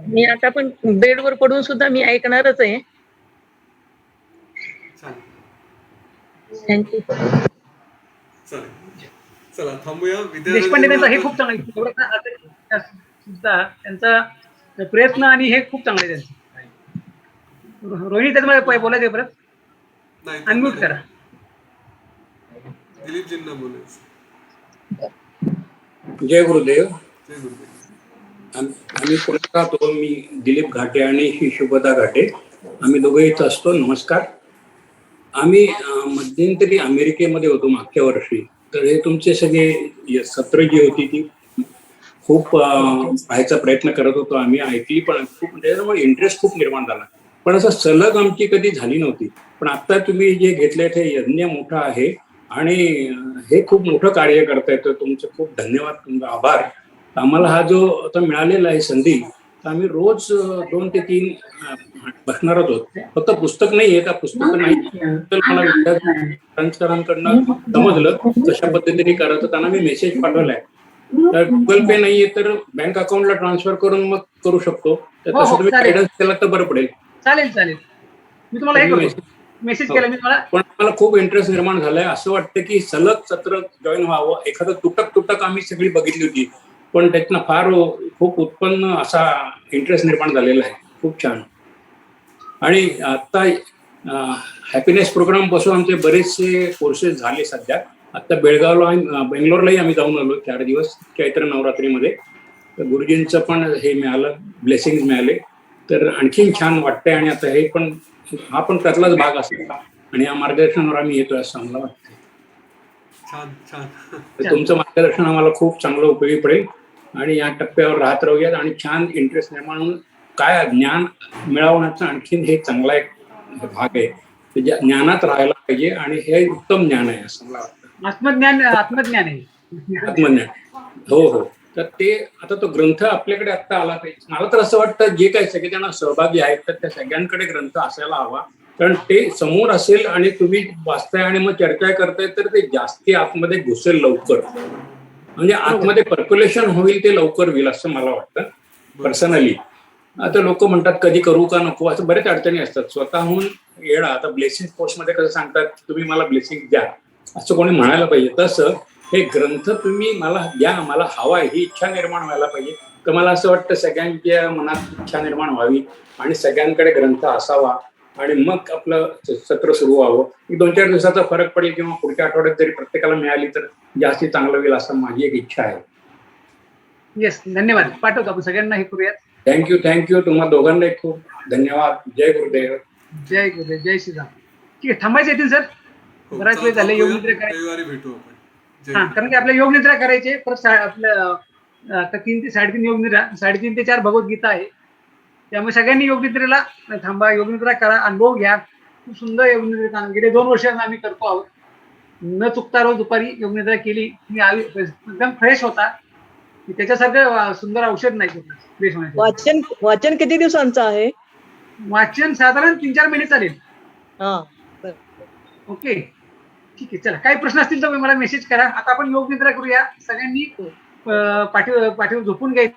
मी आता पण बेडवर पडून सुद्धा मी ऐकणारच आहे. थँक्यू. चालेल, चला थांबूया. देशपांडे त्यांचा हे खूप चांगलं त्यांचा प्रयत्न आणि हे खूप चांगलं आहे त्यांचं. रोहिणी त्यात मला बोलायचं परत. अनम्यूट करा. दिलीपजींना बोलायचं. जय गुरुदेव. जय गुरुदेव. आम्ही पुण्यात राहतो. मी दिलीप घाटे आणि ही शुभदा घाटे, आम्ही दोघे इथं असतो. नमस्कार. आम्ही मध्यंतरी अमेरिकेमध्ये होतो मागच्या वर्षी. तर हे तुमचे सगळे सत्र जी होती ती खूप पाहायचा प्रयत्न करत होतो आम्ही. ऐकली पण खूप, त्याच्यामुळे इंटरेस्ट खूप निर्माण झाला. पण असं सलग आमची कधी झाली नव्हती. पण आता तुम्ही जे घेतले ते यज्ञ मोठा आहे आणि हे खूप मोठं कार्य करताय. तर तुमचे खूप धन्यवाद, तुमचा आभार. आम्हाला हा जो आता मिळालेला आहे संधी, तर आम्ही रोज 2 ते 3 बसणारच आहोत. फक्त पुस्तक नाही आहे, त्या पुस्तक नाही तर मला विद्यार्थ्यांकडनं समजलं कशा पद्धतीने करायचं. त्यांना मी मेसेज पाठवलाय. तर गुगल पे नाहीये तर बँक अकाउंटला ट्रान्सफर करून मग करू शकतो. तर तसं तुम्ही गायडन्स केला तर बरं पडेल. चालेल. मी तुम्हाला हे करतो, मेसेज केला मी तुम्हाला. पण मला खूप इंटरेस्ट निर्माण झालाय. असं वाटतं की सलग सत्र जॉईन व्हावं. एखादं तुटक आम्ही सगळी बघितली होती, पण त्यातनं फार खूप उत्पन्न असा इंटरेस्ट निर्माण झालेला आहे. खूप छान. आणि आता हॅपीनेस प्रोग्राम पासून आमचे बरेचसे कोर्सेस झाले सध्या. आता बेंगलोरलाही आम्ही जाऊन आलो 4 दिवस चैत्र नवरात्रीमध्ये. तर गुरुजींचं पण हे मिळालं, ब्लेसिंग मिळाले. तर आणखीन छान वाटतंय. आणि आता हे पण, हा पण त्यातलाच भाग असेल आणि या मार्गदर्शनावर आम्ही येतोय असं आम्हाला वाटतंय. तुमचं मार्गदर्शन आम्हाला खूप चांगलं उपयोगी पडेल. आणि या टप्प्यावर राहत राहूयात आणि छान इंटरेस्ट निर्माण होऊन काय ज्ञान मिळवण्याचा आणखीन हे चांगला एक भाग आहे. ज्ञानात राहायला पाहिजे आणि हे उत्तम ज्ञान आहे असं मला वाटतं. आत्मज्ञान आहे. आत्मज्ञान. हो. तर ते आता तो ग्रंथ आपल्याकडे आता आला पाहिजे. मला तर असं वाटतं जे काही सगळेजण सहभागी आहेत तर त्या सगळ्यांकडे ग्रंथ असायला हवा, कारण ते समोर असेल आणि तुम्ही वाचताय आणि मग चर्चा करताय तर ते जास्ती आतमध्ये घुसेल लवकर, म्हणजे आतमध्ये पर्क्युलेशन होईल ते लवकर होईल असं मला वाटतं पर्सनली. आता लोक म्हणतात कधी करू का नको, असं बरेच अडचणी असतात. स्वतःहून येणं, आता ब्लेसिंग पोस्टमध्ये कसं सांगतात तुम्ही मला ब्लेसिंग द्या असं कोणी म्हणायला पाहिजे, तसं हे ग्रंथ तुम्ही मला द्या, मला हवा आहे ही इच्छा निर्माण व्हायला पाहिजे. तर मला असं वाटतं सगळ्यांच्या मनात इच्छा निर्माण व्हावी आणि सगळ्यांकडे ग्रंथ असावा आणि मग आपलं सत्र सुरू व्हावं. 2-4 दिवसाचा फरक पडेल किंवा पुढच्या आठवड्यात जरी प्रत्येकाला मिळाली तर जास्ती चांगलं होईल असं माझी एक इच्छा आहे. येस, धन्यवाद. पाठवतो आपण सगळ्यांना हे करूयात. थँक्यू. तुम्हा दोघांना खूप धन्यवाद. जय गुरुदेव. जय गुरुदेव, जय श्रीराम. ठीक आहे, थांबायचं येतील सर, बराच वेळ झाले. योग निद्रा करायची. रविवारी भेटू आपण. हा, कारण की आपल्या योग निद्रा करायचे परत आपलं आता 3 ते 3.5 योग निद्रा, 3.5 ते 4 भगवद्गीता आहे. त्यामुळे सगळ्यांनी योग निद्रेला थांबा, योग निद्रा करा, अनुभव घ्या. खूप सुंदर योग निद्रा गेले 2 वर्ष आम्ही करतो आहोत. न चुकता रोज दुपारी योग निद्रा केली, मी एकदम फ्रेश होता. त्याच्यासारखं सुंदर औषध नाही फ्रेश होण्याचं. वाचन किती दिवसांचं आहे? वाचन साधारण 3-4 महिने चालेल. हा, ओके, ठीक आहे. चला, काही प्रश्न असतील तर मला मेसेज करा. आता आपण योग निद्रा करूया. सगळ्यांनी पाठीवर झोपून घ्यायचं.